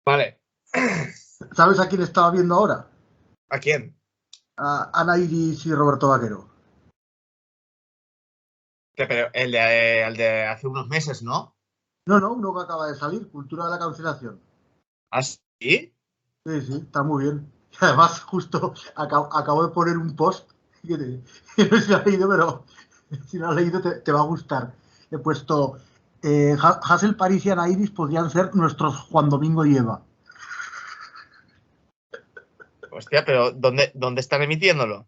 Vale. ¿Sabes a quién estaba viendo ahora? ¿A quién? A Ana Iris y Roberto Vaquero. Pero el de hace unos meses, ¿no? No, uno que acaba de salir, Cultura de la Cancelación. ¿Ah, sí? Sí, está muy bien. Y además, justo acabo de poner un post que no sé si lo has leído, pero si lo has leído te va a gustar. He puesto Hassel, París y Ana Iris podrían ser nuestros Juan Domingo y Eva. Hostia, pero ¿dónde están emitiéndolo?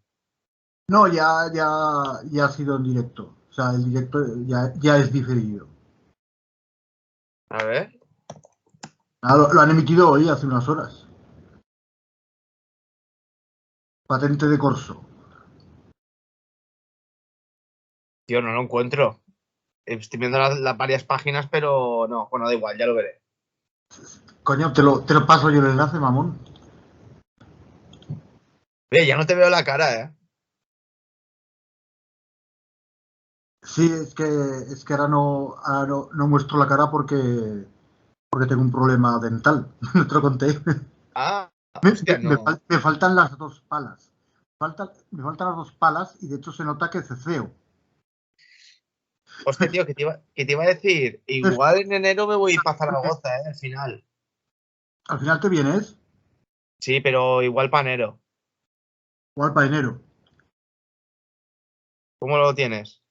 No, ya ha sido en directo. O sea, el directo ya es diferido. A ver. Lo han emitido hoy, hace unas horas. Patente de corso. Tío, no lo encuentro. Estoy viendo las varias páginas, pero no. Bueno, da igual, ya lo veré. Coño, te lo paso yo el enlace, mamón. Oye, ya no te veo la cara, ¿eh? Sí, es que ahora no muestro la cara porque tengo un problema dental. No te lo conté. Ah, Me, hostia, me no. me faltan las dos palas. Me faltan las dos palas y de hecho se nota que ceceo. Hostia, tío, que te iba a decir. Igual en enero me voy para Zaragoza, ¿eh? Al final. Al final te vienes, Sí, pero igual para enero. igual para enero. ¿Cómo lo tienes?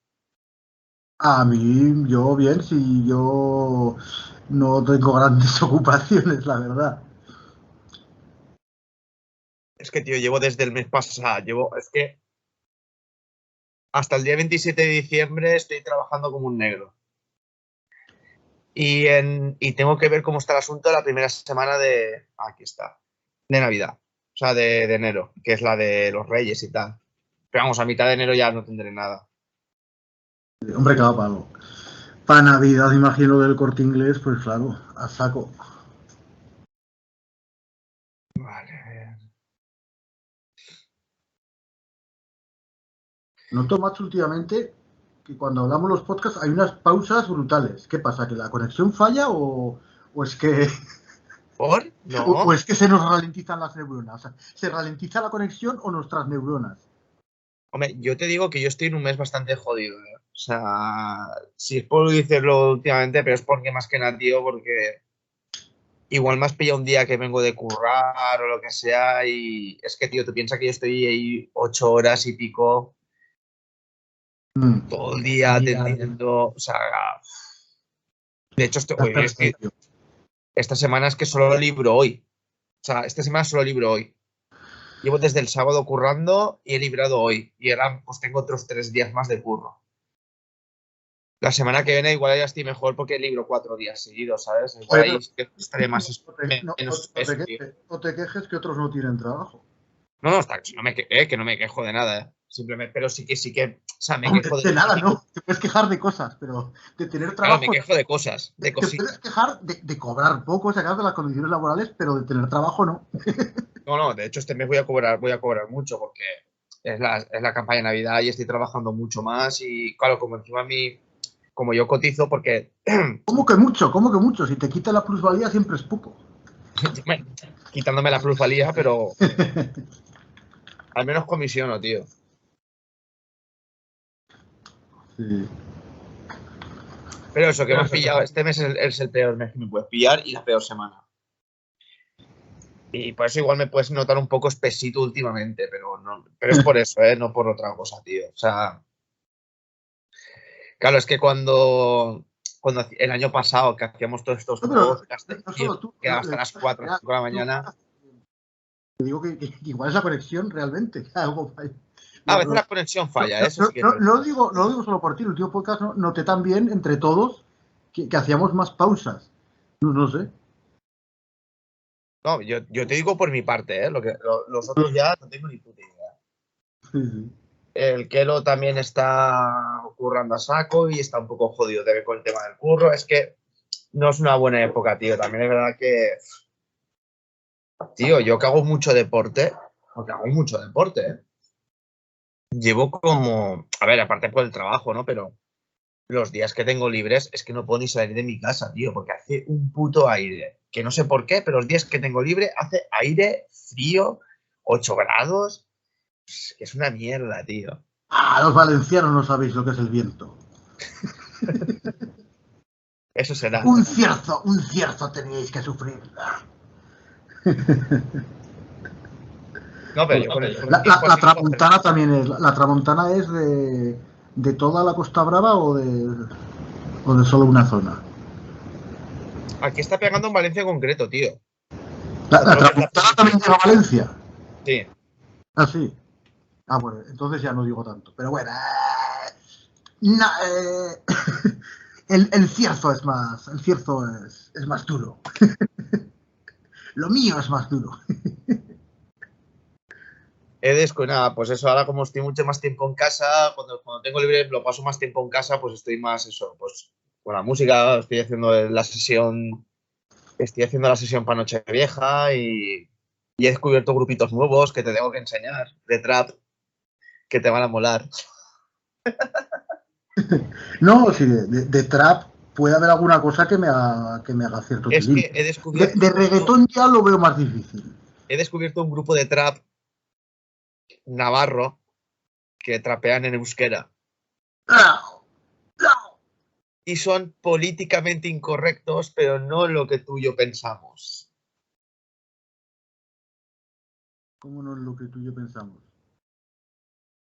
A mí, yo bien, si yo no tengo grandes ocupaciones, la verdad. Es que, tío, llevo desde el mes pasado. Es que hasta el día 27 de diciembre estoy trabajando como un negro. Y tengo que ver cómo está el asunto la primera semana de. Aquí está. De Navidad. O sea, de enero, que es la de los Reyes y tal. Pero vamos, a mitad de enero ya no tendré nada. Hombre, cada palo. Para Navidad, imagino del Corte Inglés, pues claro, a saco. Vale, a ver. Noto, macho, últimamente que cuando hablamos los podcasts hay unas pausas brutales. ¿Qué pasa? ¿Que la conexión falla o es que ¿Por? o No. es que se nos ralentizan las neuronas? O sea, ¿se ralentiza la conexión o nuestras neuronas? Hombre, yo te digo que yo estoy en un mes bastante jodido, ¿eh? O sea, si puedo decirlo últimamente, pero es porque más que nada, tío, porque igual me has pillado un día que vengo de currar o lo que sea y es que, tío, tú piensas que yo estoy ahí 8 horas y pico Mm, todo el día atendiendo, o sea, de hecho, está esta semana es que solo libro hoy, o sea, esta semana solo libro hoy. Llevo desde el sábado currando y he librado hoy y ahora pues tengo otros 3 días más de curro. La semana que viene igual ya estoy mejor porque libro 4 días seguidos, ¿sabes? Igual Oye, ahí pero sí que estaré no, menos eso, tío. no te quejes que otros no tienen trabajo. No, no, está, que no me quejo de nada, ¿eh? Simplemente, pero sí que, o sea, me Hombre, quejo de de lo nada, típico. no. Te puedes quejar de cosas, pero de tener Claro, me trabajo, quejo de cosas, de te puedes cositas. quejar de cobrar poco, si acaso, de las condiciones laborales, pero de tener trabajo no. No, no, de hecho este mes voy a cobrar mucho porque es la campaña de Navidad y estoy trabajando mucho más y claro, como encima a mí, como yo cotizo porque ¿Cómo que mucho? ¿Cómo que mucho? Si te quita la plusvalía siempre es poco. quitándome la plusvalía, pero al menos comisiono, tío. Sí. Pero eso, que me has pillado, este mes es el peor mes que me puedes pillar y la peor semana. Y por eso igual me puedes notar un poco espesito últimamente, pero no, pero es por eso, ¿eh? No por otra cosa, tío. O sea, claro, es que cuando el año pasado que hacíamos todos estos No, pero podcasts, no tío, solo tú, quedaba hasta las 4 o 5 de la mañana. te digo que igual es la conexión realmente. Algo falla. A veces la conexión falla, eso sí que es verdad. No lo digo solo por ti, el último podcast noté también entre todos que hacíamos más pausas. No sé. No, yo te digo por mi parte, ¿eh? Los otros ya no tengo ni puta idea. Sí, sí. El Kelo también está currando a saco y está un poco jodido también con el tema del curro. Es que no es una buena época, tío. También es verdad que, tío, yo que hago mucho deporte, porque hago mucho deporte, ¿eh? Llevo como, a ver, aparte por el trabajo, ¿no? Pero los días que tengo libres es que no puedo ni salir de mi casa, tío, porque hace un puto aire. Que no sé por qué, pero los días que tengo libre hace aire, frío, 8 grados. Es una mierda, tío. Ah, los valencianos no sabéis lo que es el viento. Eso será. Un cierzo teníais que sufrir. No, pero yo con el La tramontana también es. ¿La tramontana es de toda la Costa Brava o de solo una zona? Aquí está pegando en Valencia en concreto, tío. ¿La tramontana también llega a Valencia? Sí. Ah, sí. Ah, bueno, entonces ya no digo tanto. Pero bueno. El cierzo es más. El cierzo es más duro. Lo mío es más duro. Nada, pues eso, ahora como estoy mucho más tiempo en casa, cuando tengo libre lo paso más tiempo en casa, pues estoy más eso, pues con la música, estoy haciendo la sesión para Nochevieja y he descubierto grupitos nuevos que te tengo que enseñar, de trap, que te van a molar. No, sí, de trap puede haber alguna cosa que me haga cierto Es tilín. que he descubierto... De reggaetón ya lo veo más difícil. He descubierto un grupo de trap navarro que trapean en euskera. Y son políticamente incorrectos, pero no lo que tú y yo pensamos. ¿Cómo no es lo que tú y yo pensamos?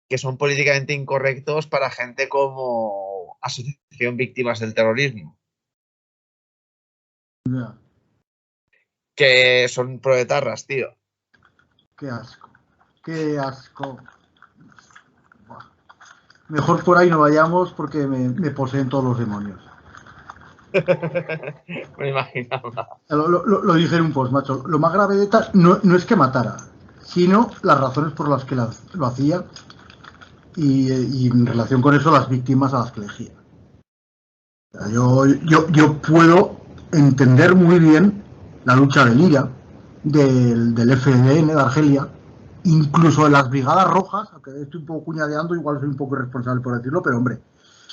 Que son políticamente incorrectos para gente como Asociación Víctimas del Terrorismo. Ya. Que son proetarras, tío. Qué asco. Qué asco. Buah. Mejor por ahí no vayamos porque me poseen todos los demonios. Me imaginaba. Lo dije en un post, macho. Lo más grave de ETA no es que matara, sino las razones por las que lo hacía y en relación con eso las víctimas a las que elegía. Yo puedo entender muy bien la lucha del IRA, del FDN de Argelia, incluso de las Brigadas Rojas, aunque estoy un poco cuñadeando, igual soy un poco irresponsable por decirlo, pero hombre,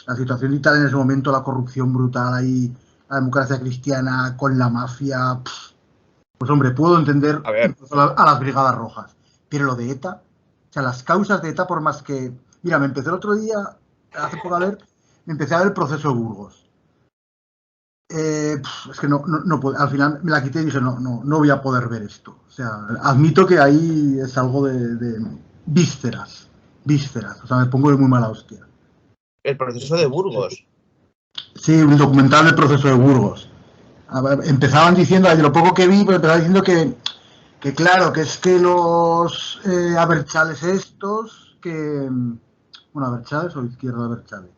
la situación de Italia en ese momento, la corrupción brutal ahí, la democracia cristiana con la mafia, pues hombre, puedo entender a las Brigadas Rojas, pero lo de ETA, o sea, las causas de ETA, por más que... Mira, me empecé el otro día, hace poco me empecé a ver el proceso de Burgos. Es que no puedo, al final me la quité y dije, no voy a poder ver esto. O sea, admito que ahí es algo de vísceras, o sea, me pongo de muy mala hostia. El proceso de Burgos. Sí, un documental del proceso de Burgos. Empezaban diciendo, de lo poco que vi, pero empezaban diciendo que claro, que es que los abertzales estos, bueno, abertzales o izquierda abertzales,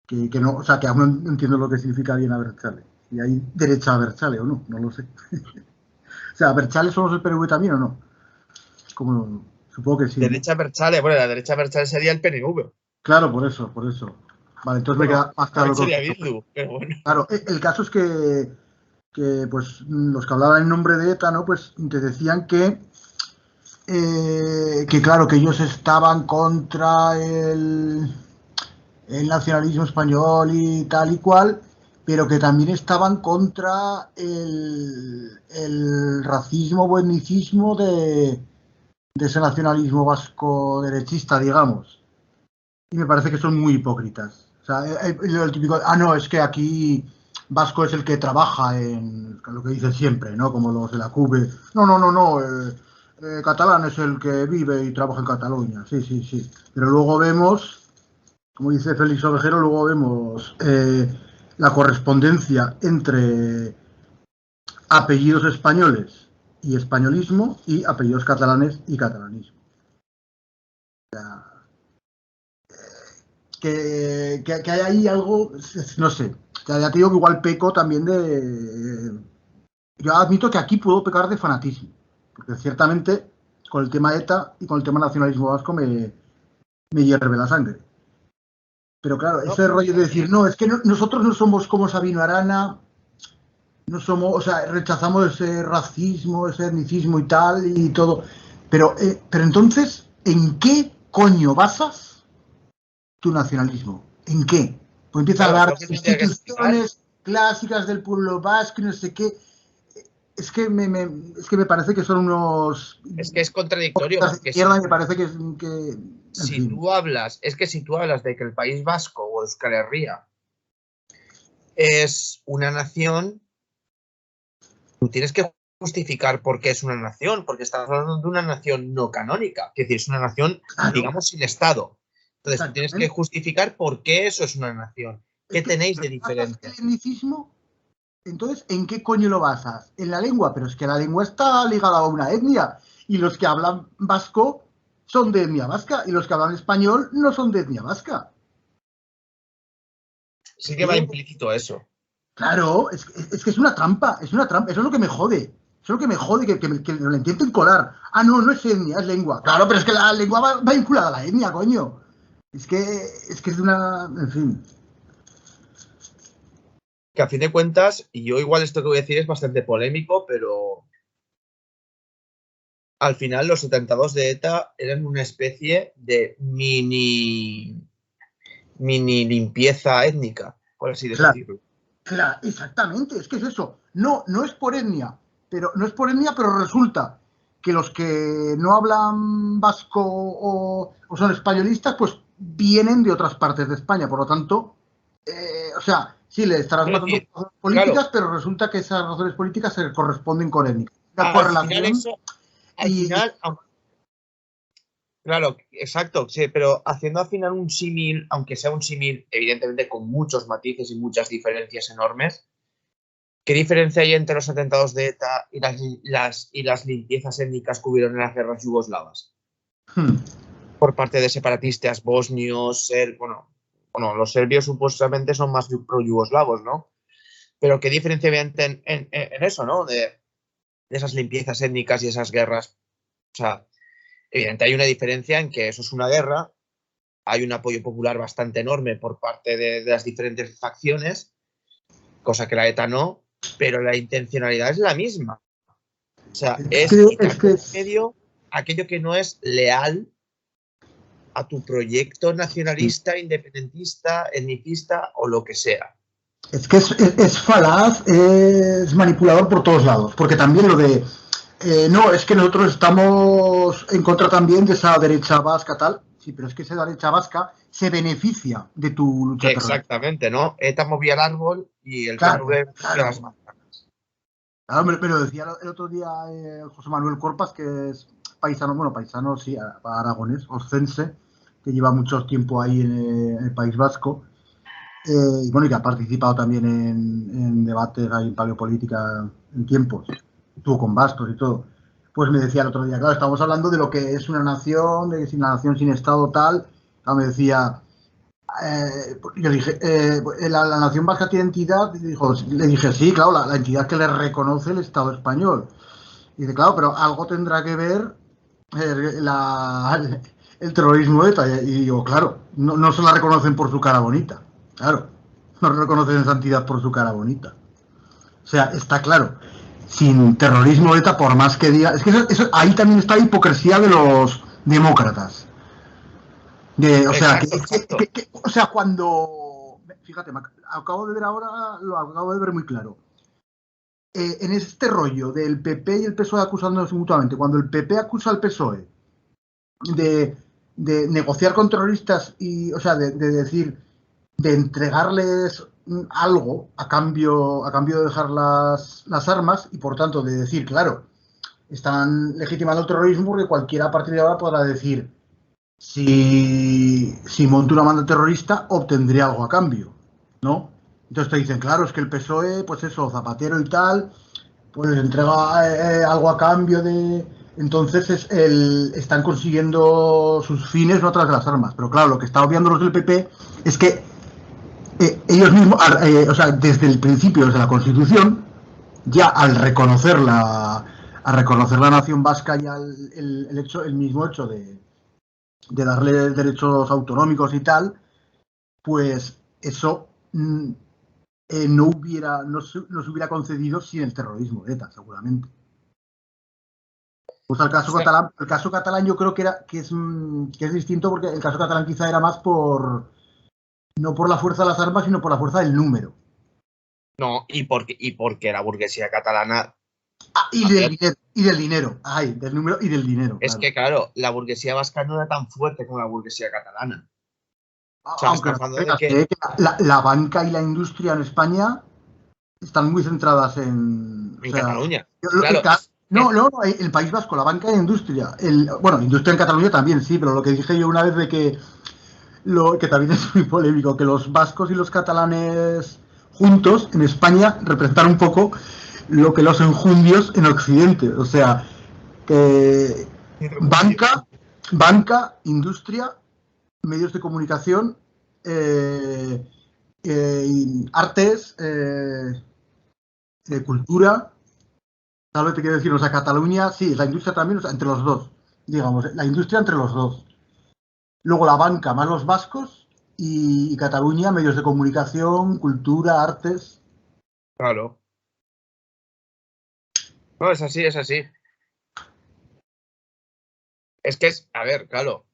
que no, o sea, que aún no entiendo lo que significa bien abertzale. Y hay derecha abertzale o no lo sé. O sea, ¿abertzale somos el PNV también o no? Como, supongo que sí. Derecha Berchale, bueno, la derecha Berchale sería el PNV. Claro, por eso. Vale, entonces me queda más claro. Sería Bildu, pero bueno. Claro, el caso es que pues los que hablaban en nombre de ETA, ¿no? Pues te decían que claro, que ellos estaban contra el nacionalismo español y tal y cual, pero que también estaban contra el racismo o etnicismo de ese nacionalismo vasco derechista, digamos. Y me parece que son muy hipócritas. O sea, el típico, no, es que aquí vasco es el que trabaja en lo que dicen siempre, ¿no? Como los de la CUBE. No, catalán es el que vive y trabaja en Cataluña. Sí. Pero luego vemos, como dice Félix Ovejero, luego vemos la correspondencia entre apellidos españoles y españolismo y apellidos catalanes y catalanismo. O sea, que hay ahí algo, no sé. Ya te digo que igual peco también yo admito que aquí puedo pecar de fanatismo, porque ciertamente con el tema ETA y con el tema nacionalismo vasco me hierve la sangre. Pero claro, ese rollo de decir, no, es que nosotros no somos como Sabino Arana, no somos, o sea, rechazamos ese racismo, ese etnicismo y tal y todo. Pero entonces, ¿en qué coño basas tu nacionalismo? ¿En qué? O empieza a Claro, es hablar lo que de tendría que explicar. instituciones clásicas del pueblo vasco y no sé qué. Es que es que me parece que son unos Es que es contradictorio, de porque mierda y si, me parece que en si fin. tú hablas, es que si tú hablas de que el País Vasco o Euskal Herria es una nación, tú tienes que justificar por qué es una nación, porque estamos hablando de una nación no canónica, es decir, es una nación, Claro, digamos, sin Estado. Entonces, tú tienes que exactamente. justificar por qué eso es una nación. Es ¿Qué que tenéis si de basas el diferente? etnicismo, entonces, ¿en qué coño lo basas? En la lengua, pero es que la lengua está ligada a una etnia. Y los que hablan vasco son de etnia vasca, y los que hablan español no son de etnia vasca. Es Sí que va que, implícito eso. claro, es que es una trampa, es una trampa. Eso es lo que me jode. Eso es lo que me jode, que lo intenten colar. Ah, no, no es etnia, es lengua. Claro, pero es que la lengua va vinculada a la etnia, coño. Es que es de una. En fin. Que a fin de cuentas, y yo igual esto que voy a decir es bastante polémico, pero al final los atentados de ETA eran una especie de mini limpieza étnica, por así Claro, decirlo. claro, exactamente. Es que es eso. No, no es por etnia. Pero no es por etnia, pero resulta que los que no hablan vasco o son españolistas, pues vienen de otras partes de España. Por lo tanto, o sea, sí, le estarás Es matando decir, por razones claro, políticas, pero resulta que esas razones políticas se corresponden con étnica. Una al final correlación eso, al y final, claro, exacto, sí, pero haciendo al final un símil, aunque sea un símil, evidentemente con muchos matices y muchas diferencias enormes, ¿qué diferencia hay entre los atentados de ETA y las limpiezas étnicas que hubieron en las guerras yugoslavas? hmm, Por parte de separatistas bosnios, bueno, los serbios supuestamente son más pro-yugoslavos, ¿no? Pero ¿qué diferencia había en eso, ¿no? De esas limpiezas étnicas y esas guerras. O sea, evidente hay una diferencia en que eso es una guerra, hay un apoyo popular bastante enorme por parte de las diferentes facciones, cosa que la ETA no, pero la intencionalidad es la misma. O sea, es es quitar que de medio aquello que no es leal a tu proyecto nacionalista, independentista, etnicista o lo que sea. es falaz, es manipulador por todos lados, porque también lo de, no, es que nosotros estamos en contra también de esa derecha vasca tal, sí, pero es que esa derecha vasca se beneficia de tu lucha terrorista. Exactamente, ¿no? ETA movía el árbol y el Claro, PNV movía las claro. manzanas. Claro, me lo decía el otro día José Manuel Corpas, que es paisano, bueno, paisano, sí, aragonés, oscense, que lleva mucho tiempo ahí en el País Vasco. Y bueno, y que ha participado también en debates ahí en paleopolítica en tiempos, estuvo con Bastos y todo. Pues me decía el otro día, claro, estamos hablando de lo que es una nación, de que es una nación sin Estado tal. Claro, me decía, yo dije, la nación vasca tiene entidad. Y dijo, le dije, sí, claro, la entidad que le reconoce el Estado español. Y dice, claro, pero algo tendrá que ver el terrorismo ETA. Y digo, claro, no, no se la reconocen por su cara bonita. Claro, no reconocen esa entidad por su cara bonita. O sea, está claro. Sin terrorismo ETA, por más que diga. Es que ahí también está la hipocresía de los demócratas. O sea, Exacto, exacto. o sea, cuando. Fíjate, acabo de ver ahora, lo acabo de ver muy claro. En este rollo del PP y el PSOE acusándose mutuamente, cuando el PP acusa al PSOE de, de negociar con terroristas y, o sea, de decir, de entregarles algo a cambio de dejar las armas y por tanto de decir, claro, están legitimando el terrorismo porque cualquiera a partir de ahora podrá decir, si monto una banda terrorista obtendré algo a cambio, ¿no? Entonces te dicen, claro, es que el PSOE, pues eso, Zapatero y tal, pues entrega algo a cambio de. Entonces están consiguiendo sus fines no a través de las armas. Pero claro, lo que está obviando los del PP es que ellos mismos, o sea, desde el principio, desde la Constitución, ya al reconocer la nación vasca, ya el mismo hecho de darle derechos autonómicos y tal, pues eso no se hubiera concedido sin el terrorismo de ETA, seguramente. Pues el caso catalán yo creo que es distinto porque el caso catalán quizá era más No por la fuerza de las armas, sino por la fuerza del número. No, y porque la burguesía catalana. Y del dinero. Ay, del número y del dinero. Es Claro. que, claro, la burguesía vasca no era tan fuerte como la burguesía catalana. O sea, Aunque estamos no hablando de creas que. que la banca y la industria en España están muy centradas en. O En sea, Cataluña. Claro, no, el País Vasco, la banca y la industria. Bueno, industria en Cataluña también, sí, pero lo que dije yo una vez de que también es muy polémico, que los vascos y los catalanes juntos en España representan un poco lo que los enjundios en Occidente. O sea, que banca, industria, medios de comunicación, artes, cultura. ¿Sabes lo que te quiero decir? O sea, Cataluña, sí, la industria también, o sea, entre los dos, digamos, la industria entre los dos. Luego la banca, más los vascos, y Cataluña, medios de comunicación, cultura, artes. claro. No, es así, es así. Es que a ver, claro.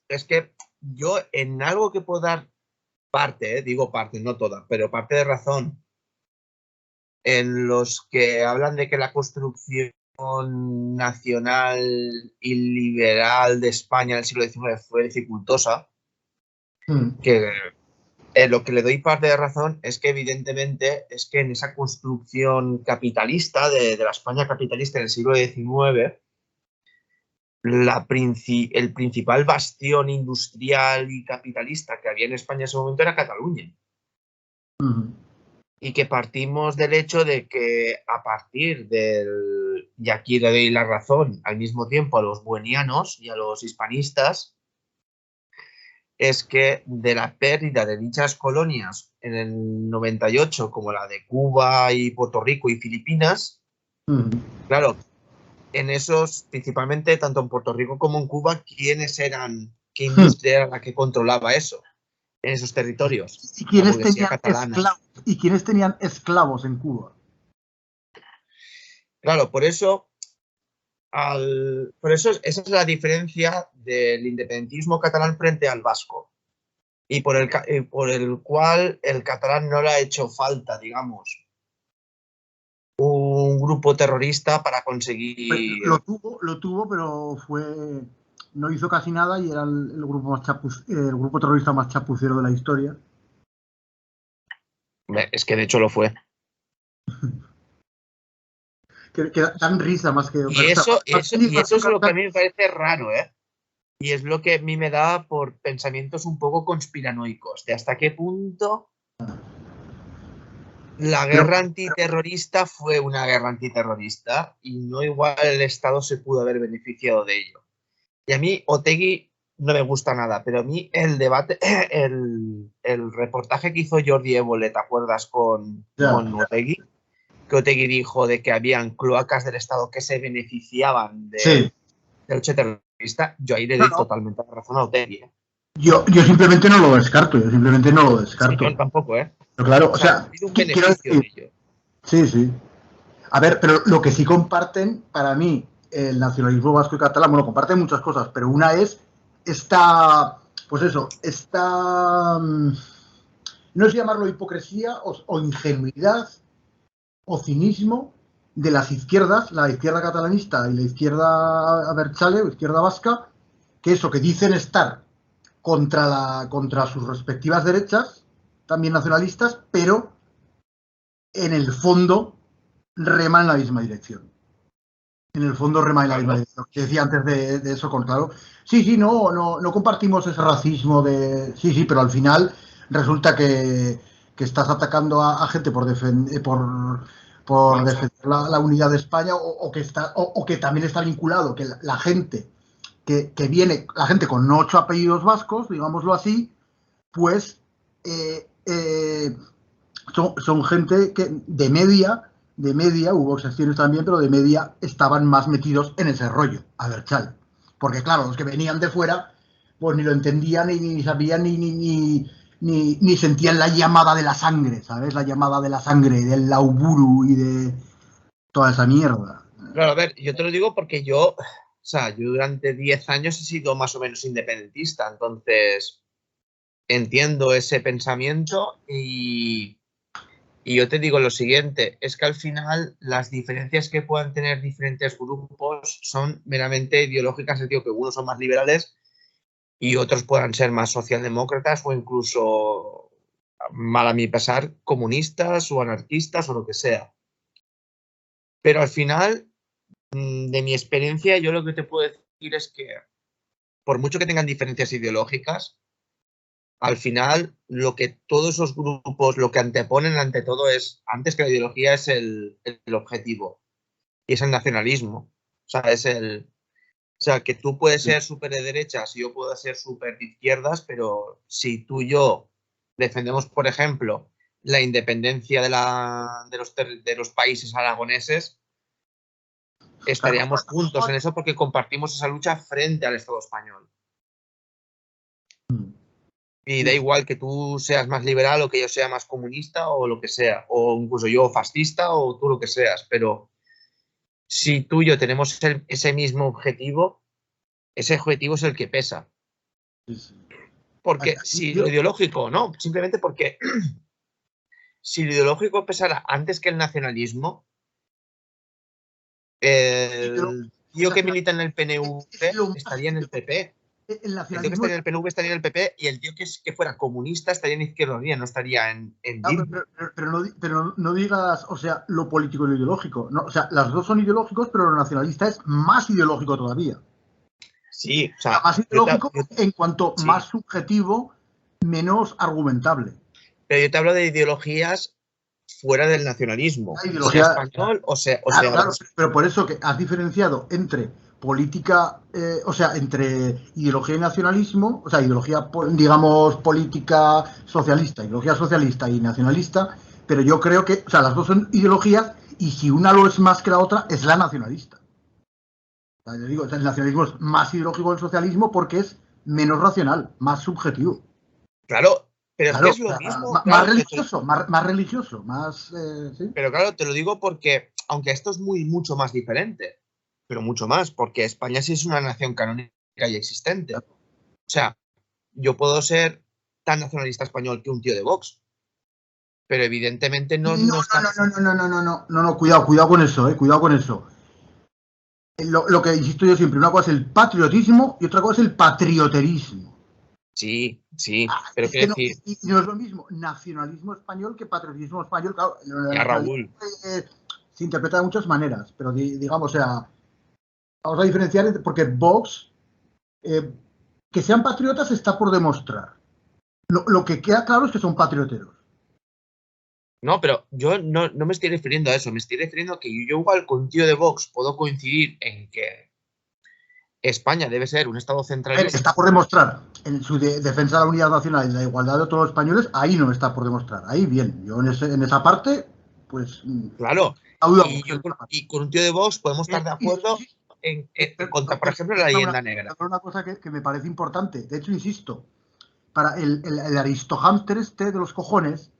Es que yo en algo que puedo dar parte, digo parte, no toda, pero parte de razón, en los que hablan de que la construcción nacional y liberal de España en el siglo XIX fue dificultosa, que lo que le doy parte de razón es que evidentemente es que en esa construcción capitalista de la España capitalista en el siglo XIX, el principal bastión industrial y capitalista que había en España en ese momento era Cataluña. Y que partimos del hecho de que a partir del, y aquí le doy la razón al mismo tiempo a los buenianos y a los hispanistas, es que de la pérdida de dichas colonias en el 98, como la de Cuba y Puerto Rico y Filipinas, claro, en esos, principalmente tanto en Puerto Rico como en Cuba, qué industria era la que controlaba eso en esos territorios? ¿Y La quiénes burguesía tenían catalana. esclavos? ¿Y quiénes tenían esclavos en Cuba? Claro, por eso esa es la diferencia del independentismo catalán frente al vasco y por el cual el catalán no le ha hecho falta, digamos, un grupo terrorista para conseguir. Lo tuvo, pero no hizo casi nada y era el grupo el grupo terrorista más chapucero de la historia. Es que de hecho lo fue. Que dan risa más que. Y eso es lo que a mí me parece raro, ¿eh? Y es lo que a mí me da por pensamientos un poco conspiranoicos, de hasta qué punto la guerra antiterrorista fue una guerra antiterrorista y no igual el Estado se pudo haber beneficiado de ello. Y a mí Otegi no me gusta nada, pero a mí el debate, el reportaje que hizo Jordi Évole, ¿te acuerdas con Otegi? Que Otegi dijo de que habían cloacas del Estado que se beneficiaban del hecho terrorista. Yo ahí le doy totalmente la razón a Otegi, ¿eh? Yo simplemente no lo descarto, Sí, no, tampoco, ¿eh? Pero claro, o sea, un beneficio de ello. Sí. A ver, pero lo que sí comparten, para mí, el nacionalismo vasco y catalán, bueno, comparten muchas cosas, pero una es pues eso, no sé llamarlo hipocresía o ingenuidad o cinismo de las izquierdas, la izquierda catalanista y la izquierda abertzale o izquierda vasca, que eso, que dicen estar contra sus respectivas derechas, también nacionalistas, pero en el fondo reman en la misma dirección. En el fondo reman en la misma dirección. Que decía antes de eso, claro. Sí, no compartimos ese racismo de. Sí, pero al final resulta que estás atacando a gente por defender la unidad de España o que también está vinculado que la gente que viene, la gente con 8 apellidos vascos, digámoslo así, pues son gente que de media, hubo excepciones también, pero de media estaban más metidos en ese rollo, Abertzale. Porque claro, los que venían de fuera, pues ni lo entendían, ni sabían, ni sentían la llamada de la sangre, ¿sabes? La llamada de la sangre, del lauburu y de toda esa mierda. Claro, a ver, yo te lo digo porque yo durante 10 años he sido más o menos independentista, entonces entiendo ese pensamiento y yo te digo lo siguiente, es que al final las diferencias que puedan tener diferentes grupos son meramente ideológicas, es decir, que unos son más liberales y otros puedan ser más socialdemócratas o incluso, mal a mi pesar, comunistas o anarquistas o lo que sea. Pero al final, de mi experiencia, yo lo que te puedo decir es que por mucho que tengan diferencias ideológicas, al final lo que todos esos grupos, lo que anteponen ante todo es, antes que la ideología, es el objetivo y es el nacionalismo. O sea, que tú puedes ser súper de derechas y yo puedo ser súper de izquierdas, pero si tú y yo defendemos, por ejemplo, la independencia de los países aragoneses, estaríamos juntos en eso porque compartimos esa lucha frente al Estado español. Y da igual que tú seas más liberal o que yo sea más comunista o lo que sea, o incluso yo fascista o tú lo que seas, pero si tú y yo tenemos ese mismo objetivo, ese objetivo es el que pesa. Porque si lo ideológico, no, simplemente porque si lo ideológico pesara antes que el nacionalismo, el tío que milita en el PNV estaría en el PP. El tío que estaría en el PNV estaría en el PP y el tío que fuera comunista estaría en Izquierda Unida, no estaría en pero no digas, o sea, lo político y lo ideológico. No, o sea, las dos son ideológicos, pero lo nacionalista es más ideológico todavía. Sí, o sea, más ideológico en cuanto más subjetivo, menos argumentable. Pero yo te hablo de ideologías fuera del nacionalismo, sea español o sea... Claro, pero por eso que has diferenciado entre política, o sea, entre ideología y nacionalismo, o sea, ideología, digamos, política socialista y nacionalista, pero yo creo que, o sea, las dos son ideologías y si una lo es más que la otra, es la nacionalista. O sea, yo digo, el nacionalismo es más ideológico que el socialismo porque es menos racional, más subjetivo. Claro, pero es que es lo mismo. Más religioso, más religioso, más... ¿sí? Pero claro, te lo digo porque, aunque esto es mucho más diferente, pero mucho más, porque España sí es una nación canónica y existente. O sea, yo puedo ser tan nacionalista español que un tío de Vox, pero evidentemente no está... No, cuidado con eso, cuidado con eso. Lo que insisto yo siempre, una cosa es el patriotismo y otra cosa es el patrioterismo. Sí, pero es quiero decir... No es lo mismo nacionalismo español que patriotismo español. Claro, ya, Raúl. Se interpreta de muchas maneras, pero digamos, o sea, vamos a diferenciar porque Vox, que sean patriotas está por demostrar. Lo que queda claro es que son patrioteros. No, pero yo no me estoy refiriendo a eso, me estoy refiriendo a que yo igual con un tío de Vox puedo coincidir en que España debe ser un Estado centralista. Está por demostrar en su defensa de la unidad nacional y la igualdad de todos los españoles, ahí no está por demostrar. Ahí bien, yo en esa parte, pues... Claro, y con un tío de Vox podemos estar de acuerdo en contra, por ejemplo, la leyenda negra. Una cosa que me parece importante, de hecho, insisto, para el aristohámster de los cojones,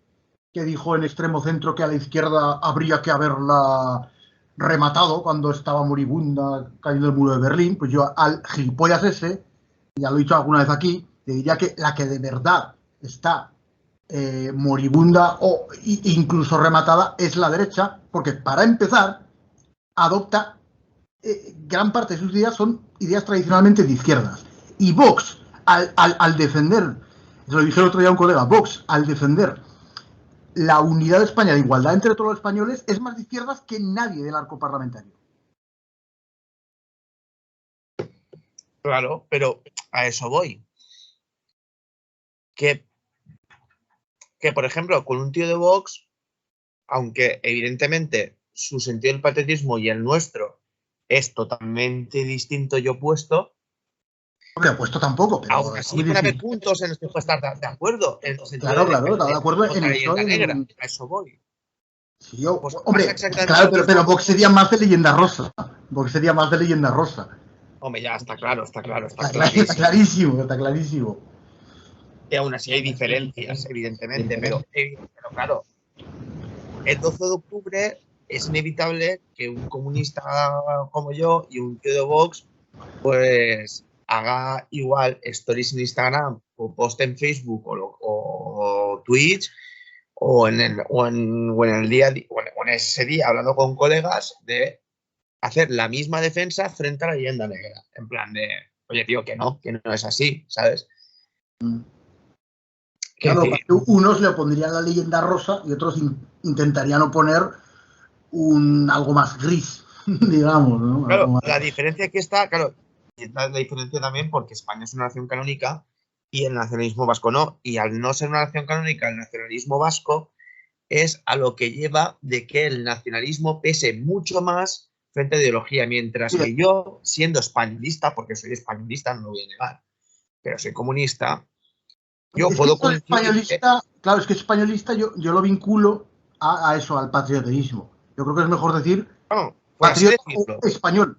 que dijo en extremo centro que a la izquierda habría que haberla rematado cuando estaba moribunda cayendo el muro de Berlín, pues yo al gilipollas ese, ya lo he dicho alguna vez aquí, le diría que la que de verdad está moribunda o incluso rematada es la derecha, porque para empezar adopta gran parte de sus ideas son ideas tradicionalmente de izquierdas. Y Vox, al defender, se lo dije el otro día a un colega, Vox, al defender la unidad de España, la igualdad entre todos los españoles, es más de izquierdas que nadie del arco parlamentario. Claro, pero a eso voy. Que por ejemplo, con un tío de Vox, aunque evidentemente su sentido del patriotismo y el nuestro es totalmente distinto y opuesto. Hombre, opuesto tampoco, pero... Aún así puede haber puntos en los que puede estar de acuerdo. En el sentido claro, está de acuerdo en eso. Negra, a eso voy. Sí, hombre, claro, pero Vox sería más de leyenda rosa. Vox sería más de leyenda rosa. Hombre, ya, está claro. Está clarísimo. Y aún así hay diferencias, evidentemente, pero claro, el 12 de octubre es inevitable que un comunista como yo y un tío de Vox, pues haga igual stories en Instagram o post en Facebook o Twitch o en el día o en ese día hablando con colegas de hacer la misma defensa frente a la leyenda negra. En plan de, oye, tío, que no es así, ¿sabes? Claro, unos le pondrían la leyenda rosa y otros intentarían oponer algo más gris, digamos, ¿no? Claro, la diferencia aquí está, claro, la diferencia también porque España es una nación canónica y el nacionalismo vasco no. Y al no ser una nación canónica, el nacionalismo vasco es a lo que lleva de que el nacionalismo pese mucho más frente a ideología, mientras que yo, siendo españolista, porque soy españolista, no lo voy a negar, pero soy comunista, yo puedo coincidir. Claro, es que españolista yo lo vinculo a eso, al patrioteísmo. Yo creo que es mejor decir patriota o español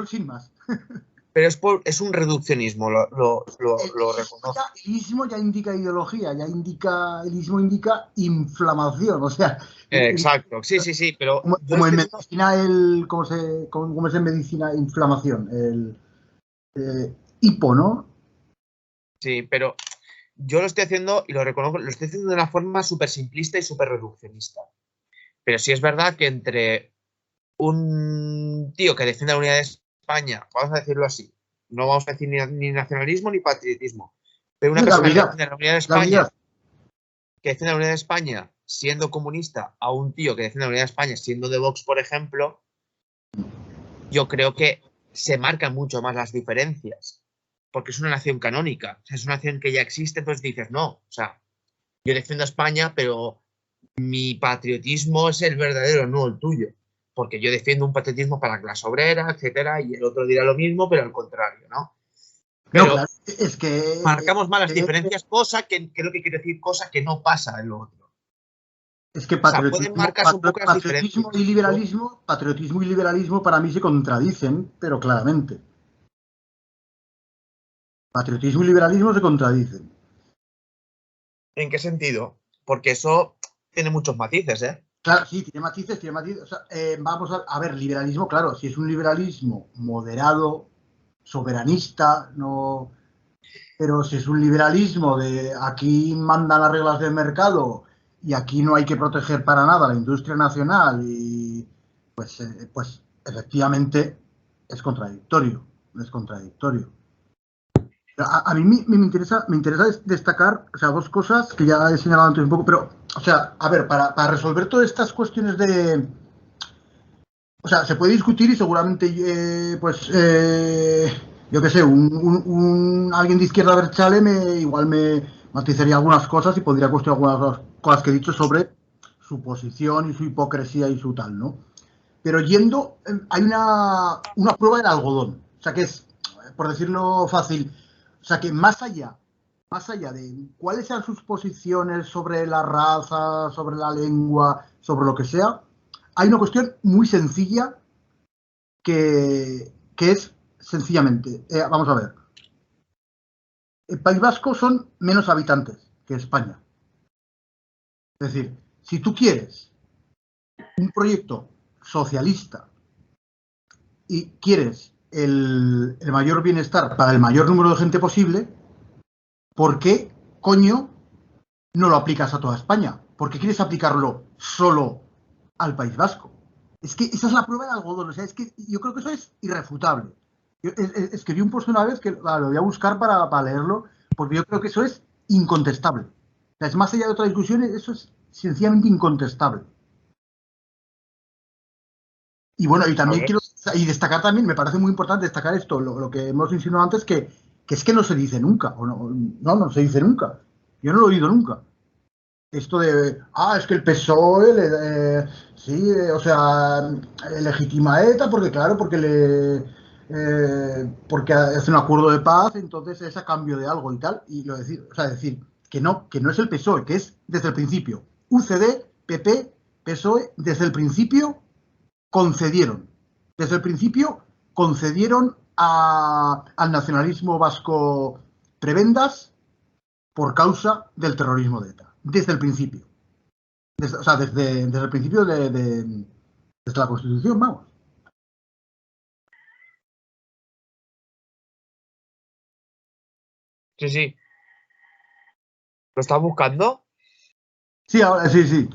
sin más. Pero es un reduccionismo, lo reconozco. El ismo ya indica ideología, el ismo indica inflamación, o sea. Exacto, sí, pero. Como en medicina, ¿cómo es en medicina inflamación? El hipo, ¿no? Sí, pero yo lo estoy haciendo, y lo reconozco, lo estoy haciendo de una forma súper simplista y súper reduccionista. Pero sí es verdad que entre un tío que defiende la unidad de España, vamos a decirlo así, no vamos a decir ni nacionalismo ni patriotismo, pero una persona que defiende la unidad de España, siendo comunista, a un tío que defiende la unidad de España siendo de Vox, por ejemplo, yo creo que se marcan mucho más las diferencias, porque es una nación canónica, o sea, es una nación que ya existe, entonces dices, no, o sea, yo defiendo a España, pero mi patriotismo es el verdadero, no el tuyo. Porque yo defiendo un patriotismo para la clase obrera, etcétera, y el otro dirá lo mismo, pero al contrario, ¿no? Pero no, claro, es que marcamos malas diferencias, cosa que creo que quiere decir cosa que no pasa en lo otro. Es que patriotismo y liberalismo para mí se contradicen, pero claramente. Patriotismo y liberalismo se contradicen. ¿En qué sentido? Porque eso tiene muchos matices, ¿eh? Claro, sí, tiene matices. O sea, vamos a ver, liberalismo, claro, si es un liberalismo moderado, soberanista, no. Pero si es un liberalismo de aquí mandan las reglas del mercado y aquí no hay que proteger para nada la industria nacional, y pues efectivamente es contradictorio. A mí me interesa destacar, o sea, dos cosas que ya he señalado antes un poco, pero, o sea, a ver, para resolver todas estas cuestiones o sea, se puede discutir y seguramente, yo qué sé, alguien de izquierda Berchale igual me matizaría algunas cosas y podría cuestionar algunas cosas que he dicho sobre su posición y su hipocresía y su tal, ¿no? Pero hay una prueba del algodón, o sea, que es, por decirlo fácil, o sea, que más allá de cuáles sean sus posiciones sobre la raza, sobre la lengua, sobre lo que sea, hay una cuestión muy sencilla que es sencillamente, vamos a ver, el País Vasco son menos habitantes que España. Es decir, si tú quieres un proyecto socialista y quieres el mayor bienestar para el mayor número de gente posible, ¿por qué coño no lo aplicas a toda España? ¿Por qué quieres aplicarlo solo al País Vasco? Es que esa es la prueba de algodón. O sea, es que yo creo que eso es irrefutable. Escribí un post una vez que lo voy a buscar para leerlo, porque yo creo que eso es incontestable. O sea, es más allá de otra discusión, eso es sencillamente incontestable. Y bueno, y también quiero destacar también, me parece muy importante destacar esto, lo que hemos insinuado antes, que es que no se dice nunca, o no se dice nunca. Yo no lo he oído nunca. Esto de, es que el PSOE, sí, o sea, legitima a ETA porque, claro, porque hace un acuerdo de paz, entonces es a cambio de algo y tal. Y decir que no es el PSOE, que es desde el principio. UCD, PP, PSOE, desde el principio concedieron. Desde el principio concedieron al nacionalismo vasco prebendas por causa del terrorismo de ETA. Desde el principio. Desde el principio desde la Constitución, vamos. Sí, sí. ¿Lo estás buscando? Sí, ahora, sí, sí.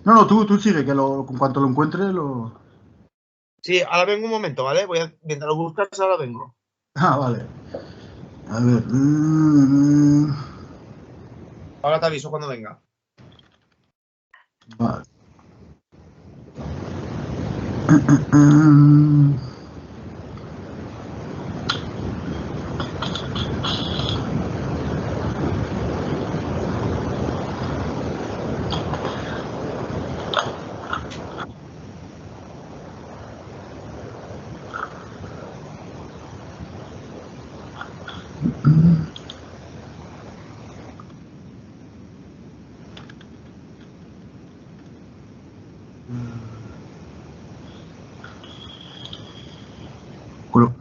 No, tú sigue, que en cuanto lo encuentres lo... Sí, ahora vengo un momento, ¿vale? Mientras lo buscas, ahora vengo. Ah, vale. A ver. Ahora te aviso cuando venga. Vale. Mm,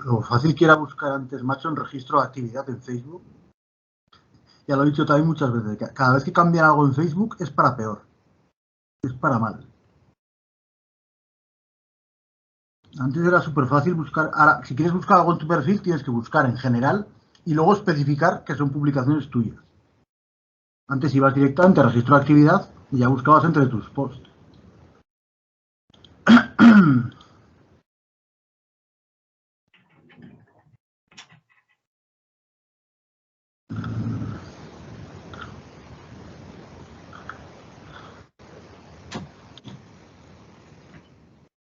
lo fácil que era buscar antes, macho, en registro de actividad en Facebook. Ya lo he dicho también muchas veces. Cada vez que cambian algo en Facebook es para peor. Es para mal. Antes era súper fácil buscar. Ahora, si quieres buscar algo en tu perfil, tienes que buscar en general y luego especificar que son publicaciones tuyas. Antes ibas directamente a registro de actividad y ya buscabas entre tus posts.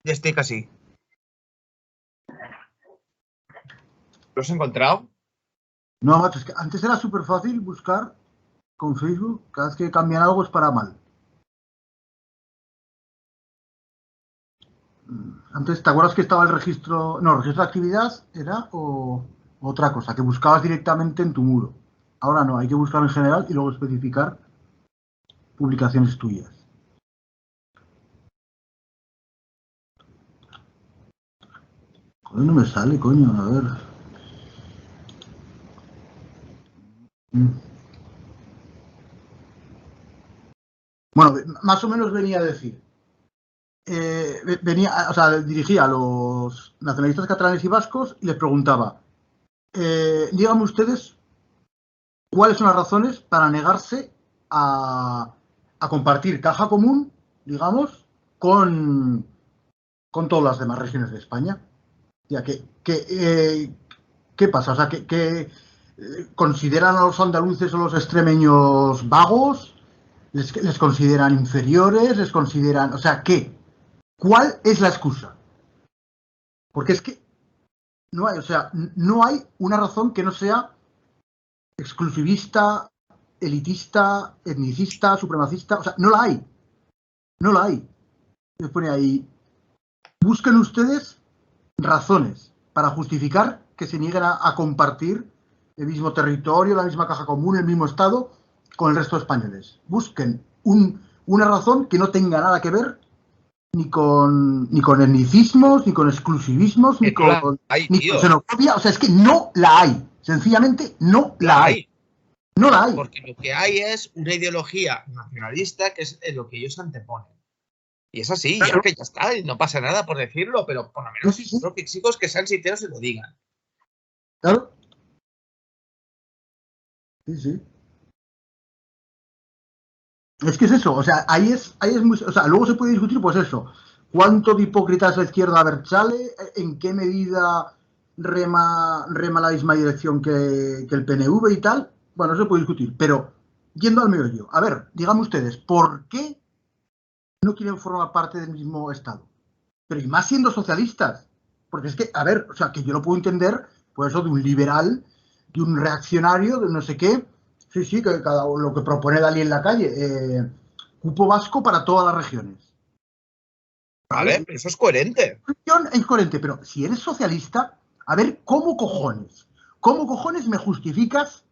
Ya estoy casi. ¿Lo has encontrado? No, macho, es que antes era súper fácil buscar con Facebook. Cada vez que cambian algo es para mal. Antes, ¿te acuerdas que estaba el registro? No, el registro de actividad era otra cosa, que buscabas directamente en tu muro. Ahora no, hay que buscar en general y luego especificar publicaciones tuyas. Joder, no me sale, coño, a ver. Bueno, más o menos venía a decir. O sea, dirigía a los nacionalistas catalanes y vascos y les preguntaba, díganme ustedes cuáles son las razones para negarse a compartir caja común, digamos, con todas las demás regiones de España. Ya ¿qué pasa? O sea, que consideran a los andaluces o los extremeños vagos, les consideran inferiores, les consideran, o sea, ¿qué? ¿Cuál es la excusa? Porque es que no hay, o sea, no hay una razón que no sea exclusivista, elitista, etnicista, supremacista, o sea, no la hay, no la hay. Les pone ahí, busquen ustedes razones para justificar que se nieguen a compartir el mismo territorio, la misma caja común, el mismo Estado con el resto de españoles. Busquen una razón que no tenga nada que ver ni con etnicismos, ni con exclusivismos, Que no la hay, ni con tío. xenofobia. O sea, es que no la hay. Sencillamente no La la hay. hay. No la hay. Porque lo que hay es una ideología nacionalista que es lo que ellos anteponen. Y es así, Claro. ya que ya está, y no pasa nada por decirlo, pero por lo menos Sí. lo que exijo es que sean sinceros y lo digan. Claro. Sí. Es que es eso, o sea, ahí es muy, o sea, luego se puede discutir, pues eso, cuánto de hipócrita es la izquierda Berchale, en qué medida rema la misma dirección que el PNV y tal, bueno, eso se puede discutir, pero yendo al meollo, a ver, díganme ustedes, ¿por qué no quieren formar parte del mismo Estado? Pero y más siendo socialistas, porque es que, a ver, o sea, que yo lo puedo entender, pues eso de un liberal, de un reaccionario, de no sé qué, sí, que cada lo que propone Dalí en la calle, cupo vasco para todas las regiones. ¿Vale? ¿Vale? Pero eso es coherente. Es coherente, pero si eres socialista, a ver, ¿cómo cojones me justificas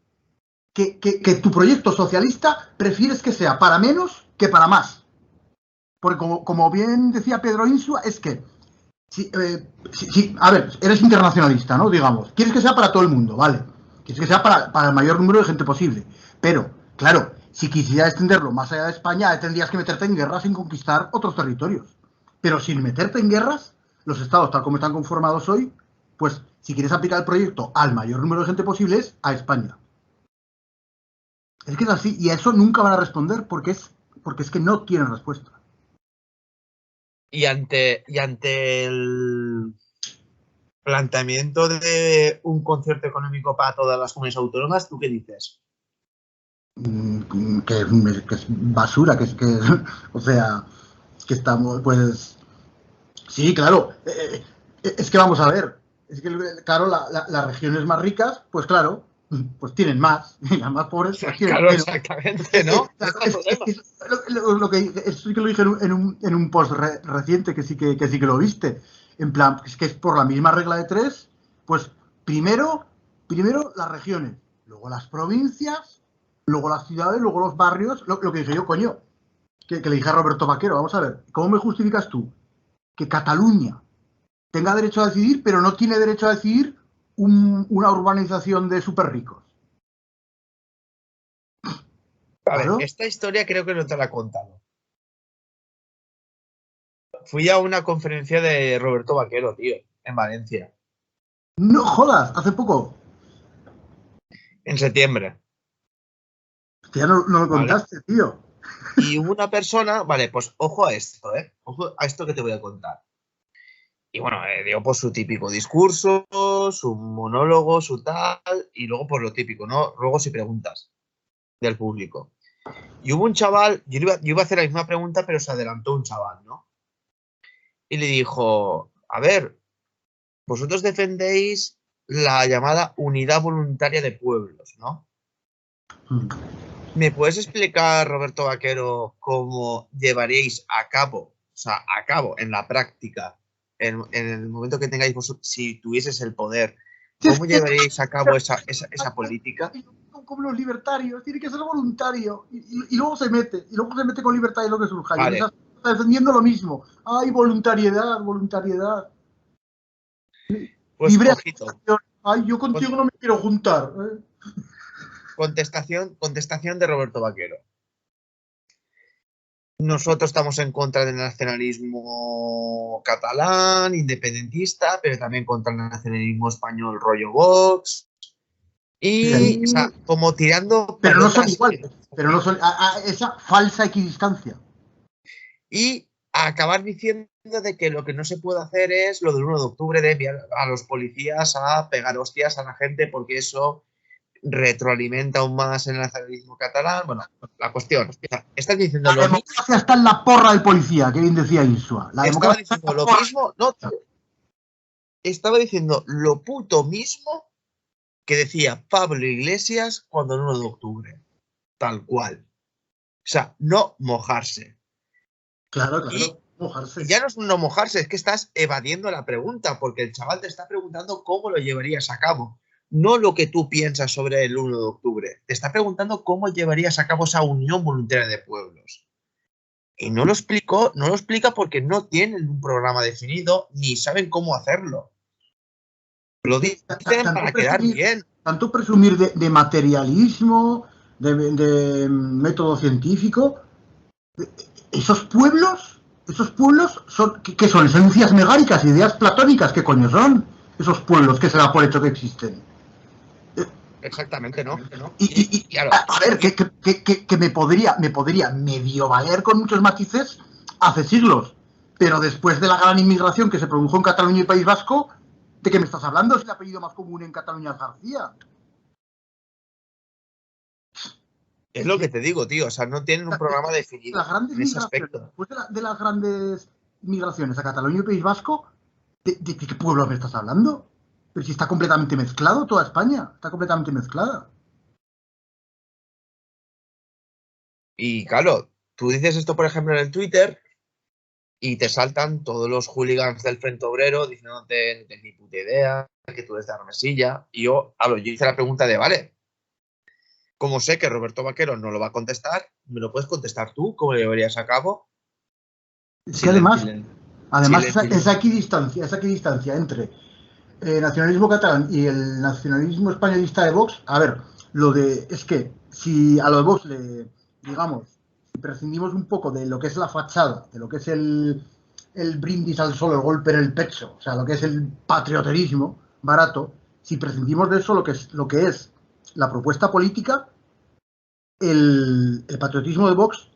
que tu proyecto socialista prefieres que sea para menos que para más? Porque como bien decía Pedro Insua, es que sí, a ver, eres internacionalista, ¿no? Digamos, quieres que sea para todo el mundo, ¿vale? Quieres que sea para el mayor número de gente posible. Pero, claro, si quisieras extenderlo más allá de España, tendrías que meterte en guerras sin conquistar otros territorios. Pero sin meterte en guerras, los estados, tal como están conformados hoy, pues si quieres aplicar el proyecto al mayor número de gente posible, es a España. Es que es así, y a eso nunca van a responder porque es que no tienen respuesta. Y ante el planteamiento de un concierto económico para todas las comunidades autónomas, ¿tú qué dices? Que es basura, o sea, que estamos, pues, sí, claro, es que vamos a ver, es que, claro, las regiones más ricas, pues claro, pues tienen más, y las más pobres pues tienen Claro, menos. exactamente, ¿no? Claro, eso sí que lo dije en un post reciente, que sí que lo viste, en plan, es que es por la misma regla de tres, pues primero las regiones, luego las provincias, luego las ciudades, luego los barrios, lo que dije yo, coño, que le dije a Roberto Vaquero, vamos a ver, ¿cómo me justificas tú que Cataluña tenga derecho a decidir, pero no tiene derecho a decidir una urbanización de súper ricos? A ver, Claro. esta historia creo que no te la he contado. Fui a una conferencia de Roberto Vaquero, tío, en Valencia, No jodas, hace poco. en septiembre, Ya no me ¿vale? contaste, tío. Y hubo una persona, vale, pues ojo a esto, ¿eh? Ojo a esto que te voy a contar. Y bueno, dio por su típico discurso, su monólogo, su tal, y luego por lo típico, ¿no? Ruegos y preguntas del público. Y hubo un chaval, yo iba a hacer la misma pregunta, pero se adelantó un chaval, ¿no? Y le dijo, a ver, vosotros defendéis la llamada unidad voluntaria de pueblos, ¿no? ¿Me puedes explicar, Roberto Vaquero, cómo llevaríais a cabo, o sea, a cabo en la práctica, en el momento que tengáis vosotros, si tuvieses el poder, cómo llevaríais a cabo esa política? Como los libertarios, tiene que ser voluntario. Y luego se mete, con libertad y lo que surja. Y en esa Vale, está defendiendo lo mismo. Ay, voluntariedad, voluntariedad. pues Libre ojito. asociación. Ay, yo contigo no me quiero juntar. Contestación de Roberto Vaquero. Nosotros estamos en contra del nacionalismo catalán, independentista, pero también contra el nacionalismo español rollo Vox. Y, o sea, como tirando Pero no son palotas. iguales. Pero no son esa falsa equidistancia. Y a acabar diciendo de que lo que no se puede hacer es lo del 1 de octubre de enviar a los policías a pegar hostias a la gente porque eso retroalimenta aún más el nacionalismo catalán. Bueno, la cuestión, o sea, estás diciendo La lo mismo. democracia está en la porra del policía, que bien decía Insua. La Estaba democracia está en diciendo la lo porra. mismo, no, tío. Estaba diciendo lo puto mismo que decía Pablo Iglesias cuando el 1 de octubre. Tal cual. O sea, no mojarse. Claro, Y mojarse. ya no es no mojarse, es que estás evadiendo la pregunta, porque el chaval te está preguntando cómo lo llevarías a cabo. No lo que tú piensas sobre el 1 de octubre. Te está preguntando cómo llevarías a cabo esa unión voluntaria de pueblos. Y no lo explica porque no tienen un programa definido ni saben cómo hacerlo. Lo dicen para quedar bien. Tanto presumir de materialismo, de método científico. Esos pueblos son, ¿qué son? Esencias megáricas, ideas platónicas, ¿qué coño son? Esos pueblos que se da por hecho que existen. Exactamente, ¿no? Y claro, a ver, que me podría medio valer con muchos matices hace siglos. Pero después de la gran inmigración que se produjo en Cataluña y País Vasco, ¿de qué me estás hablando? Si el apellido más común en Cataluña es García. es lo que te digo, tío. O sea, no tienen un programa definido Las grandes en ese migraciones, aspecto. después de las grandes migraciones a Cataluña y País Vasco, ¿de qué pueblo me estás hablando? Pero si está completamente mezclado toda España, está completamente mezclada. Y claro, tú dices esto, por ejemplo, en el Twitter y te saltan todos los hooligans del Frente Obrero diciéndote no tienes ni puta idea, que tú eres de Armesilla. Y yo hice la pregunta de, vale, como sé que Roberto Vaquero no lo va a contestar, ¿me lo puedes contestar tú? ¿Cómo lo llevarías a cabo? Es que además, esa Silencio. equidistancia entre nacionalismo catalán y el nacionalismo españolista de Vox, a ver, es que si a lo de Vox digamos, si prescindimos un poco de lo que es la fachada, de lo que es el brindis al sol, el golpe en el pecho, o sea, lo que es el patrioterismo barato, si prescindimos de eso, lo que es la propuesta política, el patriotismo de Vox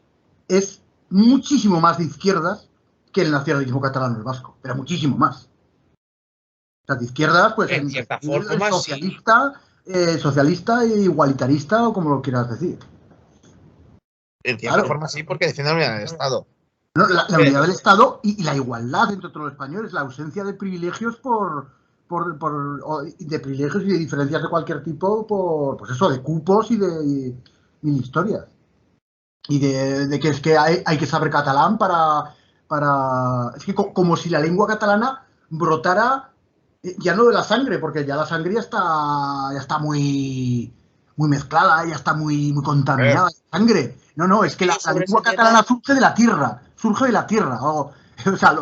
es muchísimo más de izquierdas que el nacionalismo catalán o el vasco, pero muchísimo más. O sea, de izquierdas, pues En cierta forma, socialista, socialista e igualitarista, o como lo quieras decir. En cierta forma sí, porque defiende la unidad del Estado. No, la unidad del Estado y la igualdad entre todos los españoles, la ausencia de privilegios de privilegios y de diferencias de cualquier tipo pues eso, de cupos y de historias. Y de que es que hay que saber catalán para... Es que como si la lengua catalana brotara ya no de la sangre, porque ya la sangre ya está muy mezclada, ya está muy contaminada. La sangre. No, es que la lengua catalana surge de la tierra. O sea,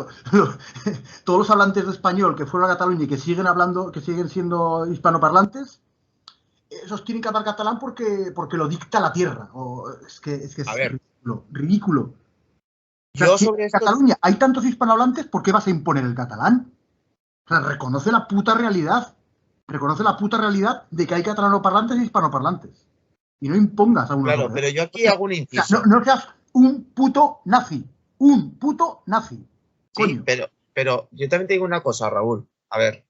todos los hablantes de español que fueron a Cataluña y que siguen siendo hispanoparlantes, esos tienen que hablar catalán porque lo dicta la tierra. Es que es ridículo. O sea, si en Cataluña hay tantos hispanohablantes, ¿por qué vas a imponer el catalán? O sea, reconoce la puta realidad. Reconoce la puta realidad de que hay catalanoparlantes y hispanoparlantes. Y no impongas a uno. Claro, pero yo aquí hago un inciso. O sea, no seas un puto nazi. Un puto nazi. Sí, pero yo también te digo una cosa, Raúl. A ver,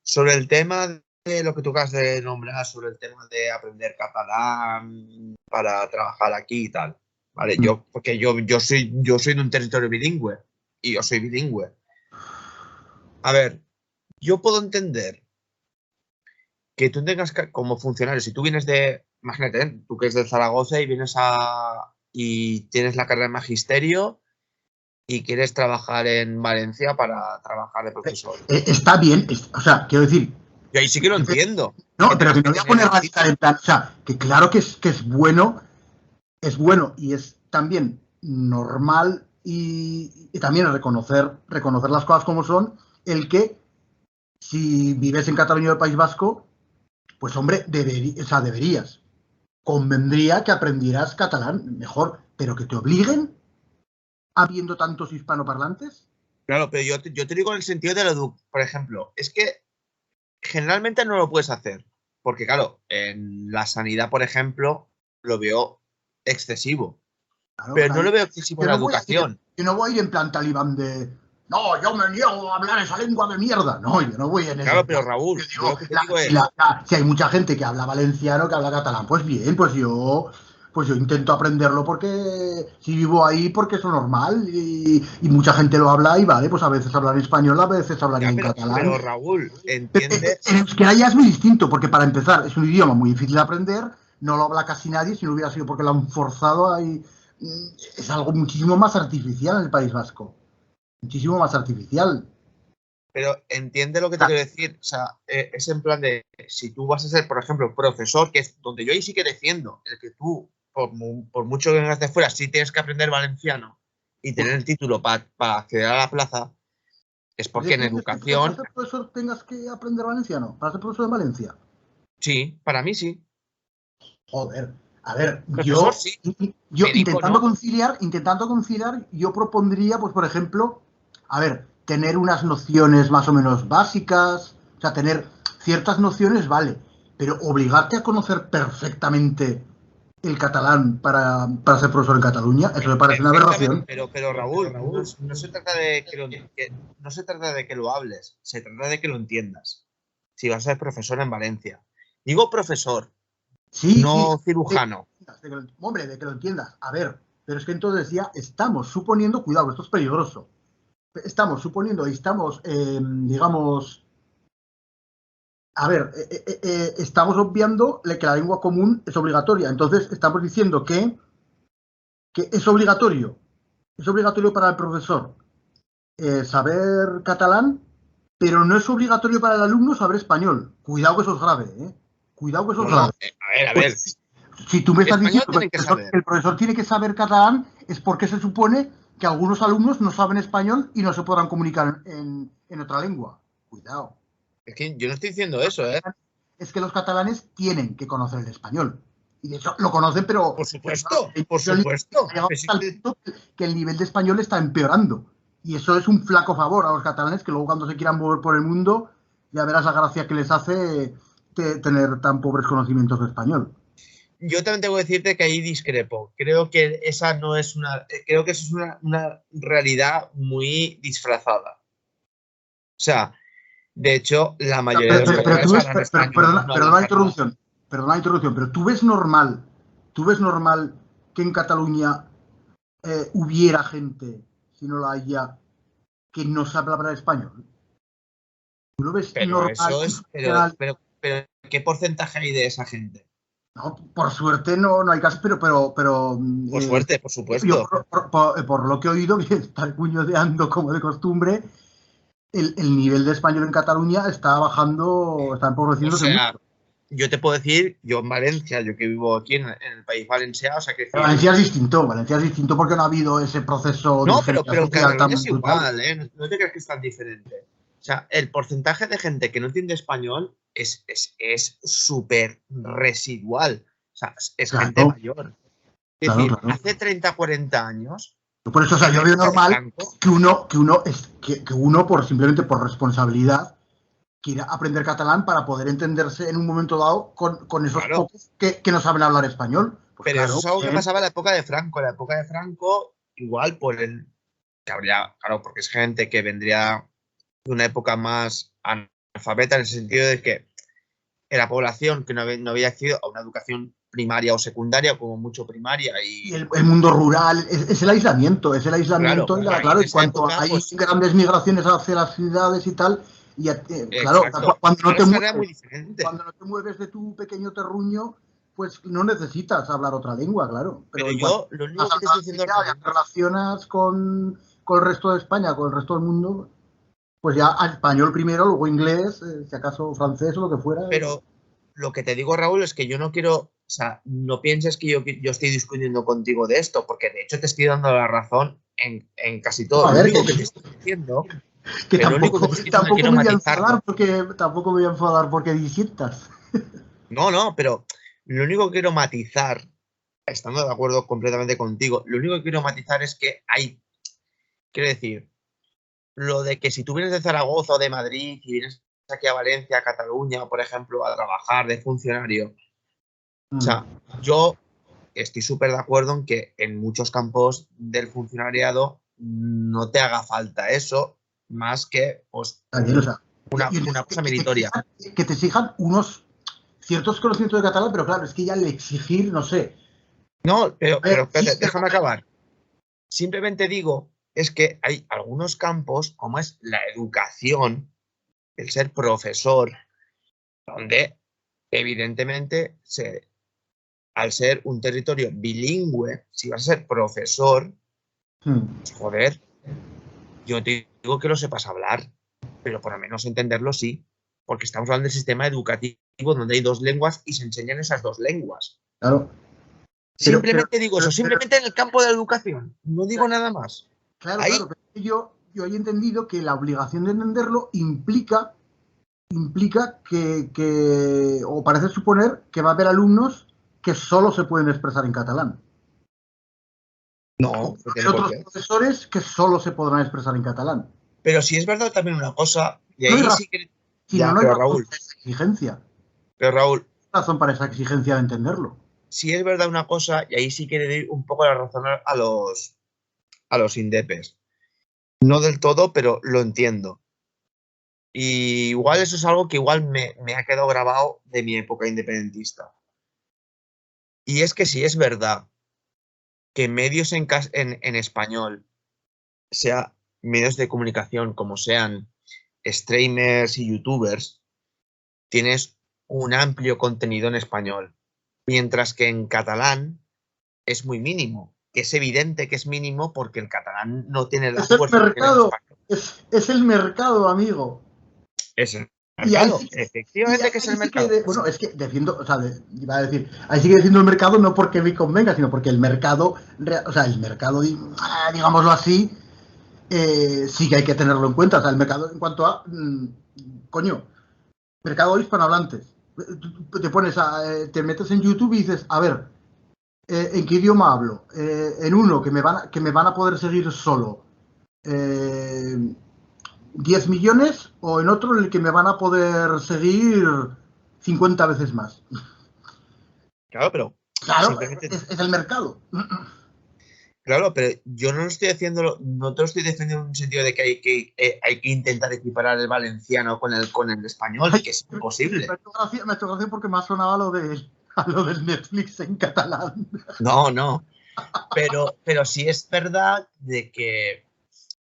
sobre el tema de lo que tú acabas de nombrar, sobre el tema de aprender catalán para trabajar aquí y tal. Vale, porque yo soy de un territorio bilingüe y yo soy bilingüe. A ver, yo puedo entender que tú tengas como funcionario, si tú vienes imagínate, tú que eres de Zaragoza y vienes y tienes la carrera de magisterio y quieres trabajar en Valencia para trabajar de profesor. Está bien, o sea, quiero decir... Yo ahí sí que lo entiendo. No, pero que no voy a poner radical en plan, o sea, que claro que es bueno y es también normal y también reconocer las cosas como son, el que si vives en Cataluña o el País Vasco, pues hombre, deberías. Convendría que aprendieras catalán mejor, pero que te obliguen habiendo tantos hispanoparlantes. Claro, pero yo te digo en el sentido de por ejemplo, es que generalmente no lo puedes hacer, porque claro, en la sanidad, por ejemplo, lo veo excesivo. Claro, pero no lo veo excesivo en la educación. Yo no voy a ir en plan talibán de... No, yo me niego a hablar esa lengua de mierda. No, yo no voy en eso. Claro, pero Raúl, si hay mucha gente que habla valenciano, que habla catalán, pues bien, pues yo intento aprenderlo porque si vivo ahí, porque es lo normal y mucha gente lo habla y vale, pues a veces hablan en español, a veces hablan en catalán. Pero Raúl, ¿entiendes? Es que ahí ya es muy distinto, porque para empezar es un idioma muy difícil de aprender, no lo habla casi nadie, si no hubiera sido porque lo han forzado ahí. Es algo muchísimo más artificial en el País Vasco. Muchísimo más artificial. Pero entiende lo que te quiero decir. O sea, es en plan de, si tú vas a ser, por ejemplo, profesor, que es donde yo ahí sí que defiendo, el que tú, por mucho que vengas de fuera, sí tienes que aprender valenciano y tener el título para acceder a la plaza, es porque en educación... ¿Para ser profesor tengas que aprender valenciano? ¿Para ser profesor de Valencia? Sí, para mí sí. Joder. A ver, profesor, yo intentando conciliar, yo propondría, pues por ejemplo, a ver, tener unas nociones más o menos básicas, o sea, tener ciertas nociones, vale, pero obligarte a conocer perfectamente el catalán para ser profesor en Cataluña, eso me parece una aberración. Pero Raúl, no se trata de no se trata de que lo hables, se trata de que lo entiendas. Si vas a ser profesor en Valencia. Digo profesor. Sí, no cirujano. Hombre, de que lo entiendas. A ver, pero es que entonces ya estamos suponiendo, cuidado, esto es peligroso. Estamos suponiendo y estamos, digamos, a ver, estamos obviando que la lengua común es obligatoria. Entonces estamos diciendo que es obligatorio para el profesor saber catalán, pero no es obligatorio para el alumno saber español. Cuidado que eso es grave, ¿eh? Cuidado que eso es grave. A ver. Si tú me estás diciendo que el profesor tiene que saber catalán, es porque se supone que algunos alumnos no saben español y no se podrán comunicar en otra lengua. Cuidado. Es que yo no estoy diciendo eso, ¿eh? Es que los catalanes tienen que conocer el español. Y de hecho lo conocen, pero... Por supuesto, por supuesto. Que el nivel de español está empeorando. Y eso es un flaco favor a los catalanes que luego cuando se quieran mover por el mundo, ya verás la gracia que les hace tener tan pobres conocimientos de español. yo también tengo que decirte que ahí discrepo. Creo que esa no es creo que eso es una realidad muy disfrazada. O sea, de hecho, la mayoría de los Pero tú catalanes ves, hablan español, no hablan catalán. perdona la interrupción, pero tú ves normal que en Cataluña hubiera gente, si no la haya, que no sabe hablar español. ¿Tú lo ves Pero normal? eso es, pero ¿qué porcentaje hay de esa gente? No, por suerte no hay casos, pero Por suerte, por yo supuesto. por lo que he oído, que está cuñodeando como de costumbre, el nivel de español en Cataluña está bajando, está O empobreciéndose mucho. sea, yo te puedo decir, yo en Valencia, yo que vivo aquí en el país valenciano, o sea, que decir. Valencia es distinto porque no ha habido ese proceso de No, diferencia pero en social Cataluña tan es brutal. igual, ¿eh? No te creas que es tan diferente. O sea, el porcentaje de gente que no entiende español es súper residual. O sea, es gente Claro, mayor. Es claro, decir, claro. hace 30, 40 años, Por eso, o sea, en la yo veo época de normal Franco, que uno simplemente por responsabilidad quiera aprender catalán para poder entenderse en un momento dado con esos claro, pocos que no saben hablar español. Pues pero eso claro, es algo que bien. pasaba en la época de Franco. En la época de Franco, igual que habría, claro, porque es gente que vendría de una época más analfabeta en el sentido de que la población que no había accedido a una educación primaria o secundaria, como mucho primaria. Y Y el mundo rural es el aislamiento, claro, ahí claro, en en esa cuanto época, hay pues grandes migraciones hacia las ciudades y tal, y claro, exacto. cuando Ahora será muy diferente. no te mueves de tu pequeño terruño, pues no necesitas hablar otra lengua, claro. Pero Pero en cuanto yo lo vas único que te a estoy la diciendo, ciudad, ya Raúl, te relacionas con el resto de España, con el resto del mundo, pues ya español primero, luego inglés, si acaso francés o lo que fuera. pero lo que te digo, Raúl, es que yo no quiero, o sea, no pienses que yo estoy discutiendo contigo de esto, porque de hecho te estoy dando la razón en casi todo. A Lo ver, único que te estoy diciendo, que pero lo único que te estoy diciendo tampoco quiero me voy a enfadar matizarlo. porque disientas. No, pero lo único que quiero matizar, estando de acuerdo completamente contigo, lo único que quiero matizar es que quiero decir, lo de que si tú vienes de Zaragoza o de Madrid y vienes aquí a Valencia, a Cataluña, por ejemplo, a trabajar de funcionario, o sea, yo estoy súper de acuerdo en que en muchos campos del funcionariado no te haga falta eso, más que pues, También, o sea, una cosa meritoria. que te exijan unos ciertos conocimientos de catalán, pero claro, es que ya le exigir, no sé. No, pero Sí, espérate, déjame acabar. Simplemente digo, es que hay algunos campos, como es la educación, el ser profesor, donde evidentemente al ser un territorio bilingüe, si vas a ser profesor, pues, joder, yo te digo que lo sepas hablar, pero por lo menos entenderlo sí, porque estamos hablando del sistema educativo donde hay dos lenguas y se enseñan esas dos lenguas. claro. Simplemente digo eso, simplemente en el campo de la educación, no digo nada más. Claro, Ahí, pero yo he entendido que la obligación de entenderlo implica o parece suponer que va a haber alumnos que solo se pueden expresar en catalán. no, O no va a tiene haber por otros qué. profesores que solo se podrán expresar en catalán. Pero si es verdad también una cosa, y No hay ahí razón, sí que. sino Ya, no hay razón para esa exigencia. pero Raúl, No hay razón para esa exigencia de entenderlo. si es verdad una cosa, y ahí sí que le doy un poco la razón a los indepes. No del todo, pero lo entiendo. Y igual eso es algo que igual me ha quedado grabado de mi época independentista. Y es que si es verdad que medios en español, sea medios de comunicación como sean streamers y youtubers, tienes un amplio contenido en español, mientras que en catalán es muy mínimo, que es evidente que es mínimo porque el catalán no tiene la Es el fuerza que tiene el mercado, español. es el mercado, amigo. Es el Y ahí mercado, sí, efectivamente que es el sí que, mercado. bueno, es que defiendo, o sea, iba a decir, ahí sigue defiendo el mercado no porque me convenga, sino porque el mercado, o sea, el mercado, digámoslo así, sí que hay que tenerlo en cuenta. O sea, el mercado en cuanto a, coño, mercado hispanohablantes. Te te metes en YouTube y dices, a ver, ¿en qué idioma hablo? En uno que me van a poder seguir solo. 10 millones o en otro en el que me van a poder seguir 50 veces más. Claro, pero Claro, Simplemente, es el mercado. claro, pero yo no lo estoy haciendo, no te lo estoy defendiendo en un sentido de que hay que intentar equiparar el valenciano con el español, Ay, que es imposible. me ha hecho gracia porque me ha sonado a lo del Netflix en catalán. No, no. Pero sí es verdad de que,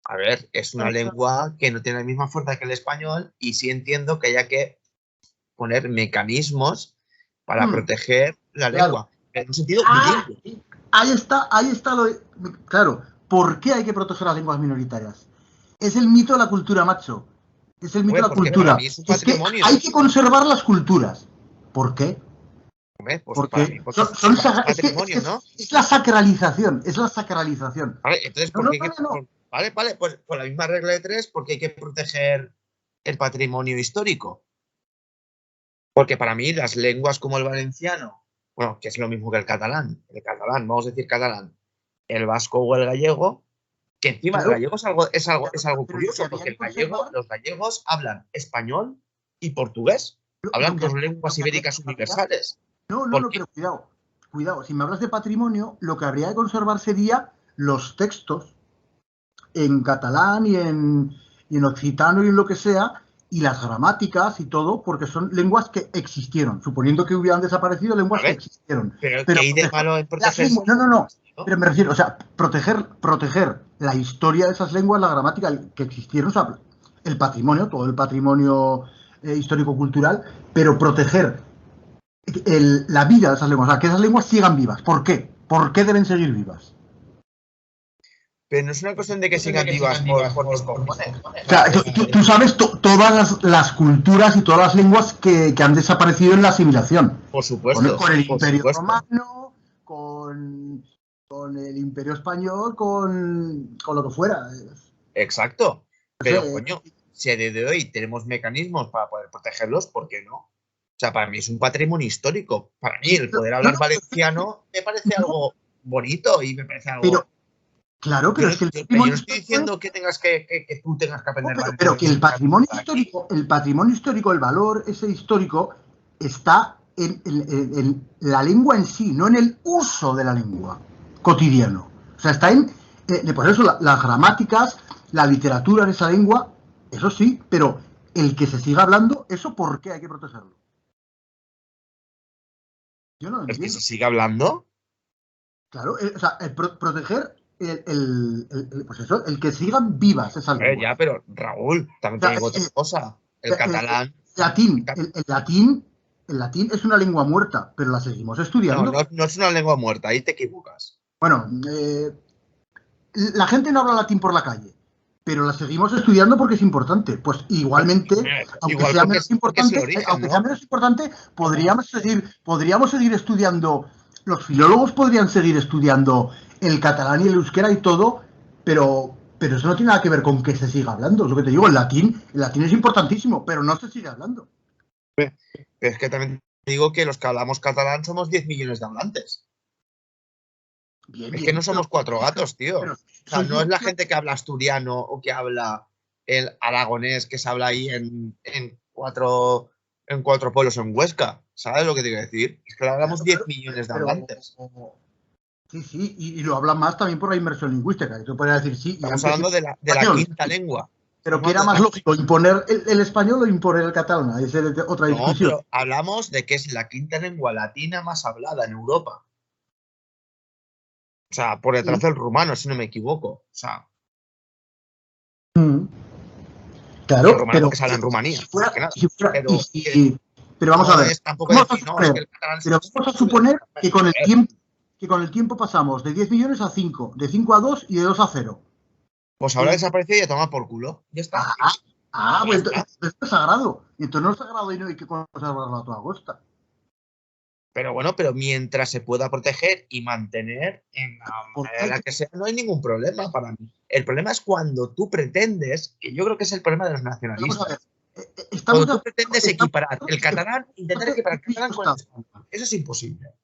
a ver, es una lengua que no tiene la misma fuerza que el español y sí entiendo que haya que poner mecanismos para proteger la Claro. lengua, en un sentido bilingüe. Ahí está lo de, claro, ¿por qué hay que proteger las lenguas minoritarias? Es el mito de la cultura, macho. Es el mito de la Porque cultura. para mí es un patrimonio. Que hay que conservar las culturas. ¿Por qué? Pues Porque para mí, porque son patrimonio, ¿no? Es la sacralización, es la sacralización. Vale, entonces, ¿por qué Vale, pues por la misma regla de tres, ¿por qué hay que proteger el patrimonio histórico? Porque para mí las lenguas como el valenciano, bueno, que es lo mismo que el catalán, vamos a decir catalán, el vasco o el gallego, que encima el gallego es algo curioso, porque los gallegos hablan español y portugués, hablan dos lenguas ibéricas universales. No, pero cuidado, si me hablas de patrimonio, lo que habría que conservar sería los textos en catalán y en occitano y en lo que sea, y las gramáticas y todo, porque son lenguas que existieron, suponiendo que hubieran desaparecido lenguas que existieron. Pero ¿qué hay de malo en proteger? No, pero me refiero, o sea, proteger la historia de esas lenguas, la gramática que existieron, o sea, el patrimonio, todo el patrimonio histórico-cultural, pero proteger la vida de esas lenguas, o sea, que esas lenguas sigan vivas. ¿Por qué? ¿Por qué deben seguir vivas? Pero no es una cuestión de que sigan vivas por mis cojones. O sea, tú sabes todas las culturas y todas las lenguas que han desaparecido en la asimilación. Por supuesto. Con el Imperio Romano, con el Imperio Español, con lo que fuera. Exacto. Pero, coño, si a día de hoy tenemos mecanismos para poder protegerlos, ¿por qué no? O sea, para mí es un patrimonio histórico. Para mí el poder hablar valenciano me parece algo bonito y me parece algo... Claro, pero es que yo no estoy diciendo que tú tengas que aprender valenciano. Pero que el patrimonio histórico, el valor ese histórico, está en la lengua en sí, no en el uso de la lengua cotidiano. O sea, está en... por eso las gramáticas, la literatura en esa lengua, eso sí, pero el que se siga hablando, ¿eso por qué hay que protegerlo? Yo no lo entiendo. ¿El que se siga hablando? Claro, o sea, proteger pues eso, el que sigan vivas esas lenguas. Ya, pero Raúl, también te digo otra cosa. El catalán... El latín es una lengua muerta, pero la seguimos estudiando. No es una lengua muerta, ahí te equivocas. Bueno, la gente no habla latín por la calle, pero la seguimos estudiando porque es importante. Pues igualmente, aunque sea menos importante, podríamos seguir estudiando, los filólogos podrían seguir estudiando el catalán y el euskera y todo, pero eso no tiene nada que ver con que se siga hablando. Es lo que te digo, el latín es importantísimo, pero no se sigue hablando. Pero es que también te digo que los que hablamos catalán somos 10 millones de hablantes. Es que no somos 4 gatos, tío. O sea, no es la gente que habla asturiano o que habla el aragonés que se habla ahí en 4 pueblos en Huesca. ¿Sabes lo que te quiero decir? Es que hablamos 10 millones de hablantes. Sí, y lo hablan más también por la inmersión lingüística. Tú podrías decir, sí. Estamos hablando de la quinta lengua. Pero que era más lógico, imponer el español o imponer el catalán. Esa es otra discusión. No, pero hablamos de que es la quinta lengua latina más hablada en Europa. O sea, por detrás del rumano, si no me equivoco. O sea. Claro, el rumano que sale en Rumanía. Pero vamos a ver. Vamos a suponer que con el tiempo pasamos de 10 millones a 5, de 5 a 2 y de 2 a 0. Pues ahora desaparece y ya toma por culo. Ya está. Pues esto es sagrado. Y entonces no es sagrado y no hay que conservarlo a toda costa. Pero bueno, mientras se pueda proteger y mantener en la manera que sea, no hay ningún problema para mí. El problema es cuando tú pretendes, que yo creo que es el problema de los nacionalistas. Cuando tú pretendes equiparar el catalán, intentar equiparar el catalán con el español. Eso es imposible.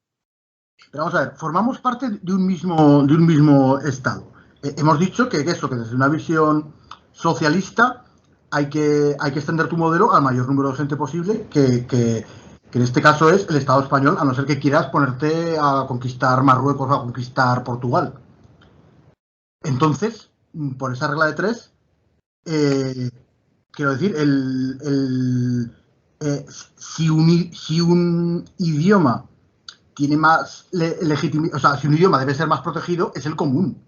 Pero vamos a ver, formamos parte de un mismo Estado. Hemos dicho que desde una visión socialista hay que extender tu modelo al mayor número de gente posible, que que en este caso es el Estado español, a no ser que quieras ponerte a conquistar Marruecos o a conquistar Portugal. Entonces, por esa regla de 3, quiero decir, si un idioma tiene más legitimidad, o sea, si un idioma debe ser más protegido, es el común.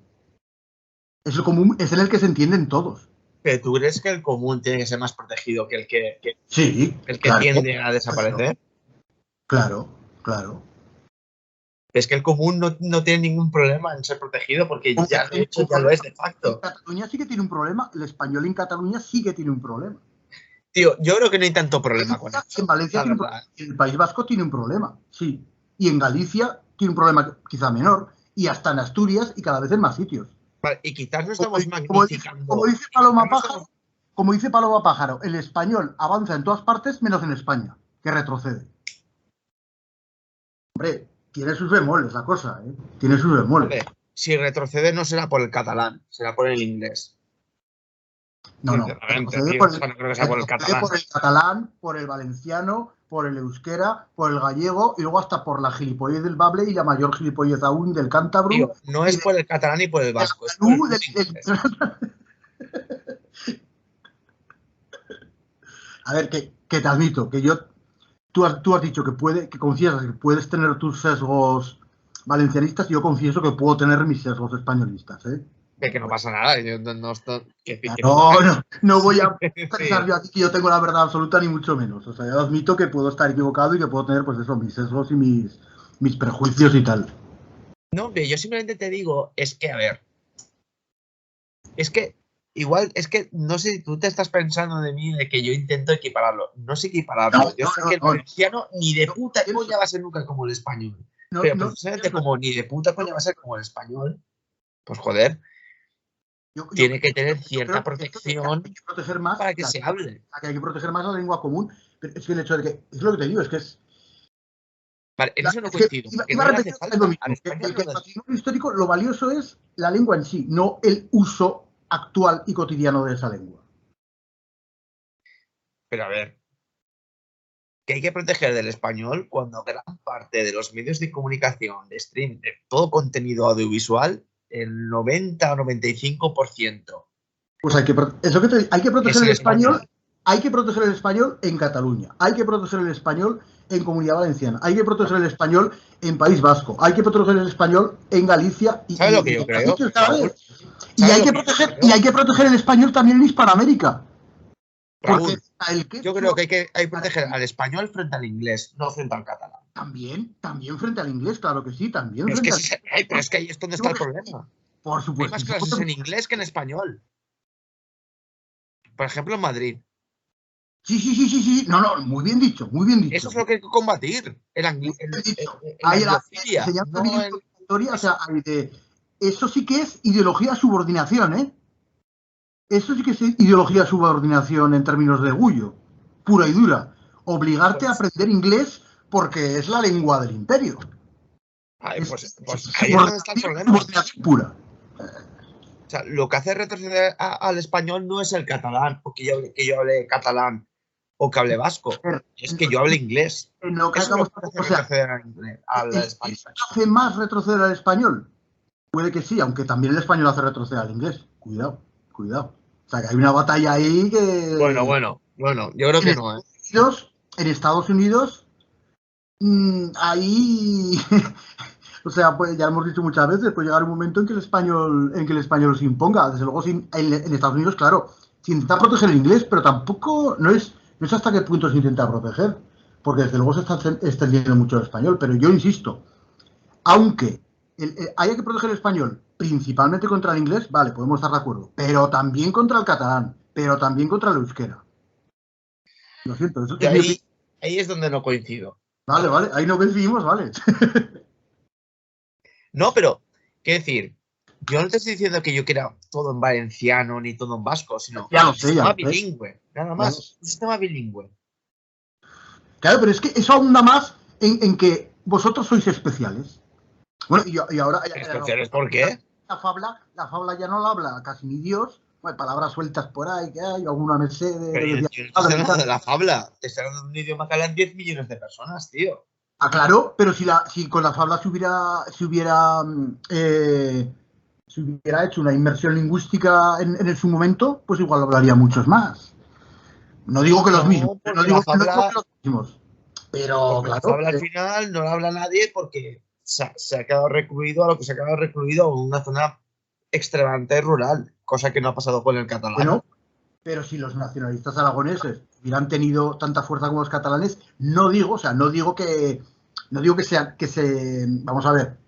Es el común, es en el que se entienden todos. ¿Pero tú crees que el común tiene que ser más protegido que sí, el que claro, tiende a desaparecer? Claro. Es que el común no tiene ningún problema en ser protegido porque ya de hecho ya lo es de facto. En Cataluña sí que tiene un problema. El español en Cataluña sí que tiene un problema. Tío, yo creo que no hay tanto problema con eso. En Valencia tiene un problema. En el País Vasco tiene un problema, sí. Y en Galicia tiene un problema quizá menor. Y hasta en Asturias y cada vez en más sitios. Vale, y quizás no estamos magnificando. Como dice Paloma Pájaro, el español avanza en todas partes menos en España, que retrocede. Hombre, tiene sus bemoles la cosa, ¿eh? Tiene sus bemoles. Hombre, si retrocede no será por el catalán, será por el inglés. No. Sinceramente, tío, no creo que sea por el catalán. Por el catalán, por el valenciano, por el euskera, por el gallego y luego hasta por la gilipollez del bable y la mayor gilipollez aún del cántabro. Tío, no es por el catalán ni por el vasco, es por el inglés. A ver, que te admito, que tú has dicho que confiesas que puedes tener tus sesgos valencianistas y yo confieso que puedo tener mis sesgos españolistas, ¿eh? Que no pasa nada. Yo no voy a pensar yo aquí que yo tengo la verdad absoluta ni mucho menos. O sea, yo admito que puedo estar equivocado y que puedo tener, pues eso, mis sesgos y mis prejuicios y tal. No, hombre, yo simplemente te digo, es que, a ver, es que igual, es que no sé si tú te estás pensando de mí de que yo intento equipararlo. No sé equipararlo. Yo sé que el valenciano ni de puta coña va a ser nunca como el español. Pero precisamente como ni de puta coña va a ser como el español, pues joder, tiene que tener cierta protección hay que proteger más para que se hable. Hay que proteger más la lengua común. Pero es que el hecho de que, es lo que te digo, es que es... Vale, en eso no coincido. El patrimonio histórico, lo valioso es la lengua en sí, no el uso actual y cotidiano de esa lengua. Pero a ver, que hay que proteger del español cuando gran parte de los medios de comunicación, de stream, de todo contenido audiovisual, el 90 o 95%. Pues hay que proteger el español. Hay que proteger el español en Cataluña, hay que proteger el español en Comunidad Valenciana, hay que proteger el español en País Vasco, hay que proteger el español en Galicia y, ¿sabes lo que yo creo? Y hay que proteger el español también en Hispanoamérica. Raúl, yo creo que hay que proteger al español frente al inglés, no frente al catalán. También frente al inglés, claro que sí, también. Pero es que ahí es donde está el problema. Por supuesto. Hay más clases en inglés que en español. Por ejemplo, en Madrid. Sí. No, muy bien dicho. Eso es lo que hay que combatir. Eso sí que es ideología de subordinación, ¿eh? Eso sí que es ideología de subordinación en términos de orgullo, pura y dura. Obligarte a aprender inglés porque es la lengua del imperio. Ahí es donde está el problema. Subordinación pura. O sea, lo que hace retroceder al español no es el catalán, o que yo hable catalán, o que hable vasco, es que yo hable inglés. Eso es lo que hace retroceder al español. ¿Hace más retroceder al español? Puede que sí, aunque también el español hace retroceder al inglés. Cuidado. O sea, que hay una batalla ahí que... Bueno, yo creo que no, ¿eh? En Estados Unidos, ahí... O sea, pues ya hemos dicho muchas veces, puede llegar un momento en que el español se imponga. Desde luego, en Estados Unidos, claro, se intenta proteger el inglés, pero tampoco no es hasta qué punto se intenta proteger, porque desde luego se está extendiendo mucho el español. Pero yo insisto, aunque haya que proteger el español principalmente contra el inglés, vale, podemos estar de acuerdo, pero también contra el catalán, pero también contra el euskera. Lo siento, eso ahí es donde no coincido. Vale, ahí no coincidimos, vale. No, pero, ¿qué decir? Yo no te estoy diciendo que yo quiera todo en valenciano ni todo en vasco, sino un sistema bilingüe, nada más, un sistema bilingüe. Claro, pero es que eso abunda más en que vosotros sois especiales. Bueno, y ahora... ¿Especiales por qué? La fabla ya no la habla casi ni Dios, Hay palabras sueltas por ahí que hay, alguna Mercedes. Pero yo no estoy hablando de la fabla. Te estoy hablando de un idioma que hablan 10 millones de personas, tío. Ah, claro, pero si con la fabla se hubiera hecho una inmersión lingüística en su momento, pues igual hablaría muchos más. No digo que los mismos, No, porque no digo que los mismos, pero porque la claro, fabla al final no la habla nadie porque se ha quedado recluido a lo que se ha quedado recluido en una zona extremadamente rural, cosa que no ha pasado con el catalán. bueno, pero si los nacionalistas aragoneses hubieran tenido tanta fuerza como los catalanes, no digo vamos a ver,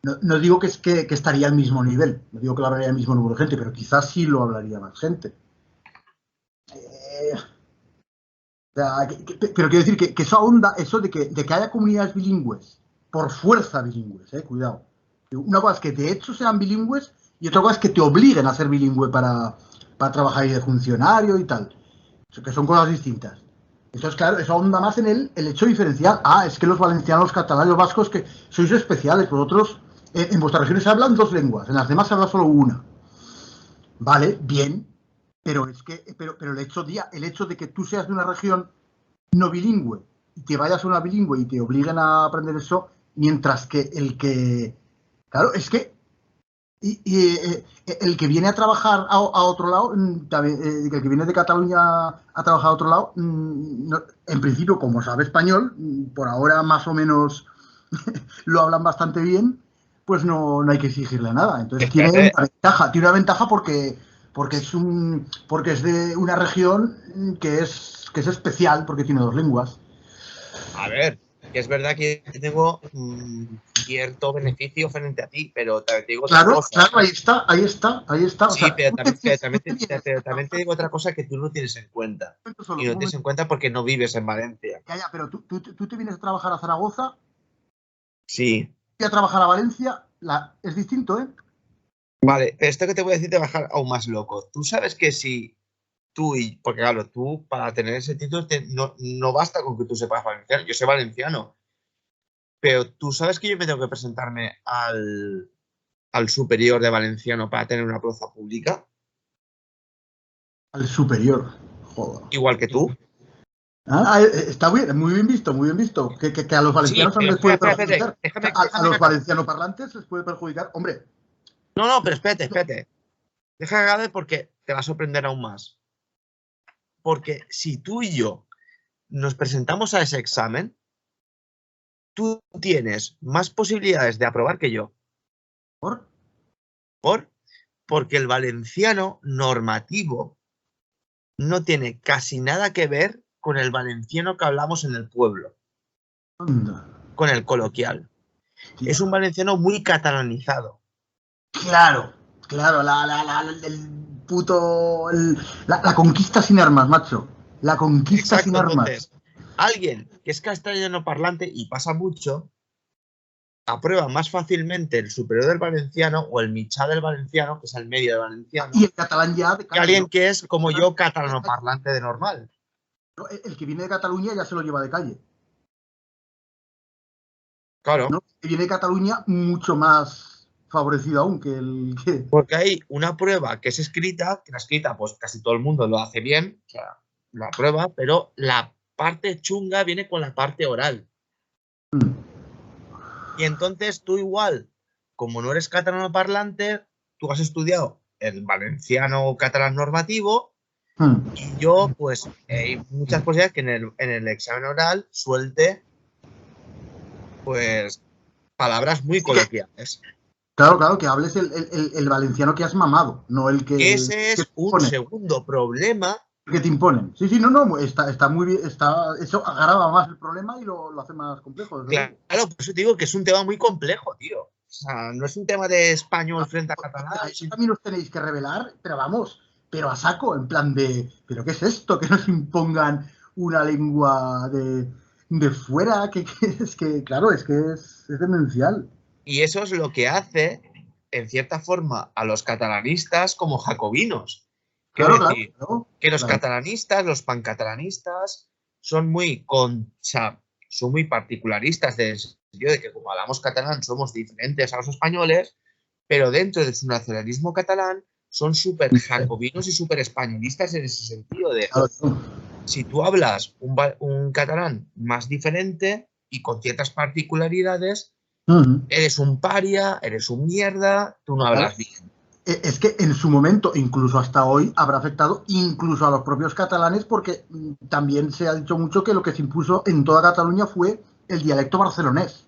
no digo que estaría al mismo nivel, no digo que lo hablaría el mismo número de gente, pero quizás sí lo hablaría más gente. Pero quiero decir que esa onda, eso de que haya comunidades bilingües, por fuerza bilingües, cuidado. Una cosa es que de hecho sean bilingües y otra cosa es que te obliguen a ser bilingüe para trabajar ahí de funcionario y tal. Que son cosas distintas. Eso es claro, eso ahonda más en el hecho diferencial. Ah, es que los valencianos, los catalanes, los vascos, que sois especiales. Vosotros, en vuestras regiones se hablan 2 lenguas, en las demás se habla solo una. Vale, bien, pero el hecho de que tú seas de una región no bilingüe y te vayas a una bilingüe y te obliguen a aprender eso, mientras que claro, es que el que viene a trabajar a otro lado, el que viene de Cataluña a trabajar a otro lado, en principio, como sabe español, por ahora más o menos lo hablan bastante bien, pues no hay que exigirle nada. Entonces tiene una ventaja porque es de una región que es especial porque tiene 2 lenguas. A ver, que es verdad que tengo cierto beneficio frente a ti, pero te digo otra cosa. Claro, ahí está. Sí, o sea, pero también te digo otra cosa que tú no tienes en cuenta. Y no tienes en cuenta porque no vives en Valencia. Ya, pero tú te vienes a trabajar a Zaragoza. Sí. Y a trabajar a Valencia, es distinto, ¿eh? Vale, pero esto que te voy a decir te va a dejar aún más loco. Tú sabes que si porque claro, tú para tener ese título no basta con que tú sepas valenciano. Yo sé valenciano, pero tú sabes que yo me tengo que presentarme al superior de valenciano para tener una plaza pública. Al superior, joder. Igual que tú. Está muy bien visto, muy bien visto. Que a los valencianos sí, les puede perjudicar. Déjame, a los valenciano parlantes les puede perjudicar. Hombre. No, pero espérate. Deja que acabe porque te va a sorprender aún más. Porque si tú y yo nos presentamos a ese examen, tú tienes más posibilidades de aprobar que yo. ¿Por? Porque el valenciano normativo no tiene casi nada que ver con el valenciano que hablamos en el pueblo. Anda. Con el coloquial. Tía. Es un valenciano muy catalanizado. Claro. La conquista sin armas, macho. La conquista sin armas. Entonces, alguien que es castellano parlante, y pasa mucho, aprueba más fácilmente el superior del valenciano o el mitjà del valenciano, que es el medio del valenciano, y el catalán ya que alguien que es como yo, catalano parlante de normal. El que viene de Cataluña ya se lo lleva de calle. Claro. ¿No? El que viene de Cataluña mucho más favorecido aún que el que... Porque hay una prueba que es escrita, que la escrita pues casi todo el mundo lo hace bien, o sea, la prueba, pero la parte chunga viene con la parte oral. Y entonces tú igual, como no eres catalano parlante, tú has estudiado el valenciano catalán normativo y yo, pues, hay muchas posibilidades que en el examen oral suelte, pues, palabras muy coloquiales. Claro, que hables el valenciano que has mamado, no el que... Ese es un segundo problema. Que te imponen. Sí, no, está muy bien, eso agrava más el problema y lo hace más complejo. Claro, por eso te digo que es un tema muy complejo, tío. O sea, no es un tema de español frente a catalán. Eso también os tenéis que revelar, pero vamos, pero a saco, en plan de, ¿pero qué es esto? Que nos impongan una lengua de fuera, que es que, claro, es que es demencial. Y eso es lo que hace, en cierta forma, a los catalanistas como jacobinos. Quiero decir, que los catalanistas, los pancatalanistas, son muy particularistas en el sentido de que como hablamos catalán somos diferentes a los españoles, pero dentro de su nacionalismo catalán son súper jacobinos y súper españolistas en ese sentido de, si tú hablas un catalán más diferente y con ciertas particularidades, eres un paria, eres un mierda, tú no hablas bien. Es que en su momento, incluso hasta hoy, habrá afectado incluso a los propios catalanes, porque también se ha dicho mucho que lo que se impuso en toda Cataluña fue el dialecto barcelonés.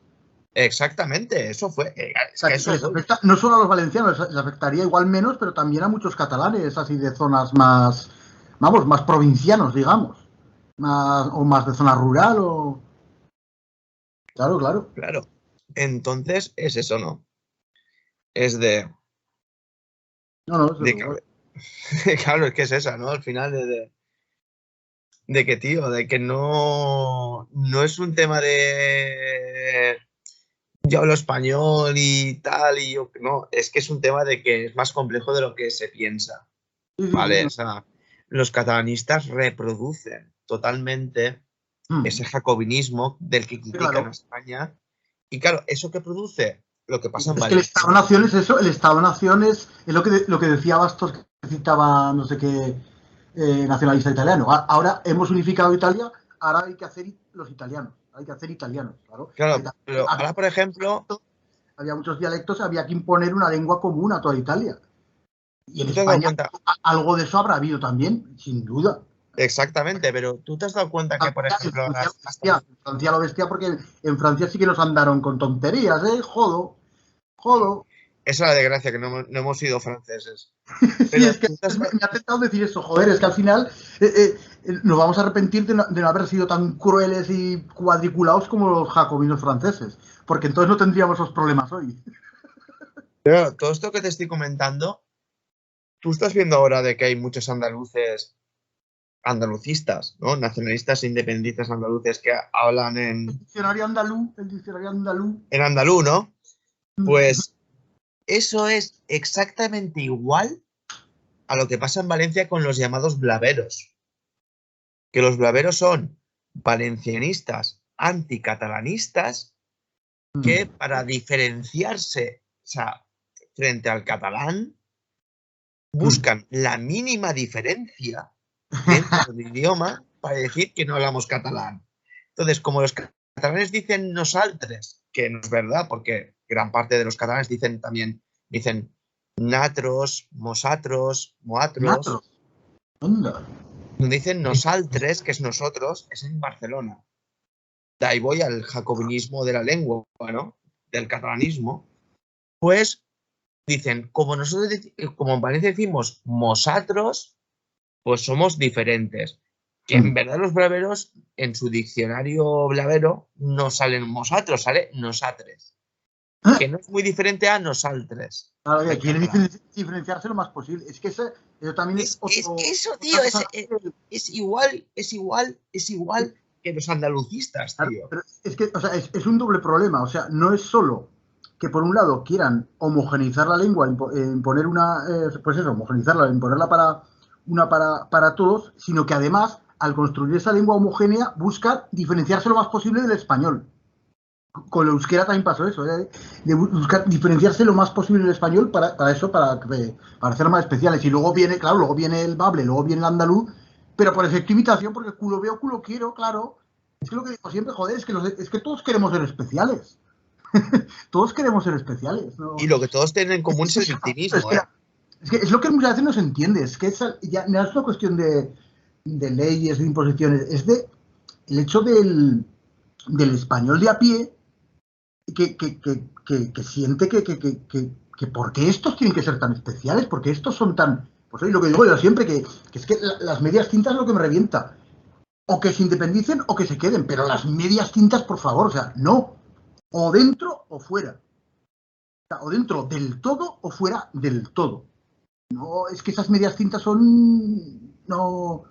Exactamente, eso fue. O sea, eso afecta no solo a los valencianos, les afectaría igual menos, pero también a muchos catalanes, así de zonas más, vamos, más provincianos, digamos. O más de zona rural, o... Claro, claro. Claro. Entonces, es eso, ¿no? Es de... No, claro, es que es esa, ¿no? Al final de que, tío, de que no es un tema de yo hablo español y tal, y yo no, es que es un tema de que es más complejo de lo que se piensa. ¿Vale? O sea, los catalanistas reproducen totalmente ese jacobinismo del que critican a España. Y claro, ¿eso qué produce? Lo que pasa en Valencia. Que el Estado-Nación es eso, el Estado-Nación es lo que decía Bastos, que citaba no sé qué nacionalista italiano. Ahora hemos unificado Italia, ahora hay que hacer los italianos, hay que hacer italianos, claro. Claro, pero ahora, por ejemplo... Había muchos dialectos, había que imponer una lengua común a toda Italia. Y en ¿Tú te has dado España cuenta? Algo de eso habrá habido también, sin duda. Exactamente, pero ¿tú te has dado cuenta que, por ejemplo... En Francia lo bestia, porque en Francia sí que nos andaron con tonterías, Jodo. Esa es la desgracia, que no hemos sido franceses. Sí, es que me ha tentado decir eso, joder, es que al final nos vamos a arrepentir de no haber sido tan crueles y cuadriculados como los jacobinos franceses, porque entonces no tendríamos esos problemas hoy. Pero todo esto que te estoy comentando, tú estás viendo ahora de que hay muchos andalucistas, ¿no? Nacionalistas e independentistas andaluces que hablan en... El diccionario andaluz. En andaluz, ¿no? Pues eso es exactamente igual a lo que pasa en Valencia con los llamados blaveros. Que los blaveros son valencianistas anticatalanistas que para diferenciarse, o sea, frente al catalán, buscan la mínima diferencia dentro del idioma para decir que no hablamos catalán. Entonces, como los catalanes dicen nosaltres, que no es verdad, porque gran parte de los catalanes dicen natros, mosatros, moatros. Anda. Donde dicen nosaltres, que es nosotros, es en Barcelona. De ahí voy al jacobinismo de la lengua, ¿no? Del catalanismo. Pues dicen, como nosotros, como en Valencia decimos mosatros, pues somos diferentes. Que en verdad los braveros, en su diccionario blavero, no salen mosatros, sale nosatres. Que no es muy diferente a nosaltres. Claro, que quiere diferenciarse lo más posible. Es que eso también es otro... Eso, tío, es igual que los andalucistas, tío. Claro, pero es que, o sea, es un doble problema. O sea, no es solo que por un lado quieran homogeneizar la lengua, imponer una, pues eso, homogeneizarla, imponerla para todos, sino que además, al construir esa lengua homogénea, busca diferenciarse lo más posible del español. Con el euskera también pasó eso, de buscar diferenciarse lo más posible del español para eso, para ser más especiales. Y luego viene, claro, luego viene el bable, luego viene el andaluz, pero por efecto imitación, porque culo veo, culo quiero, claro. Es que lo que digo siempre, joder, es que todos queremos ser especiales. Todos queremos ser especiales, ¿no? Y lo que todos tienen en común es el victimismo, Es que es lo que muchas veces no se entiende, es que ya no es una cuestión de leyes, de imposiciones, es el hecho del español de a pie que siente que ¿por qué estos tienen que ser tan especiales? ¿Por qué estos son tan...? Pues oye, lo que digo yo siempre, que es que las medias tintas es lo que me revienta. O que se independicen o que se queden, pero las medias tintas, por favor, o sea, no. O dentro o fuera. O dentro del todo o fuera del todo. No, es que esas medias tintas son... No...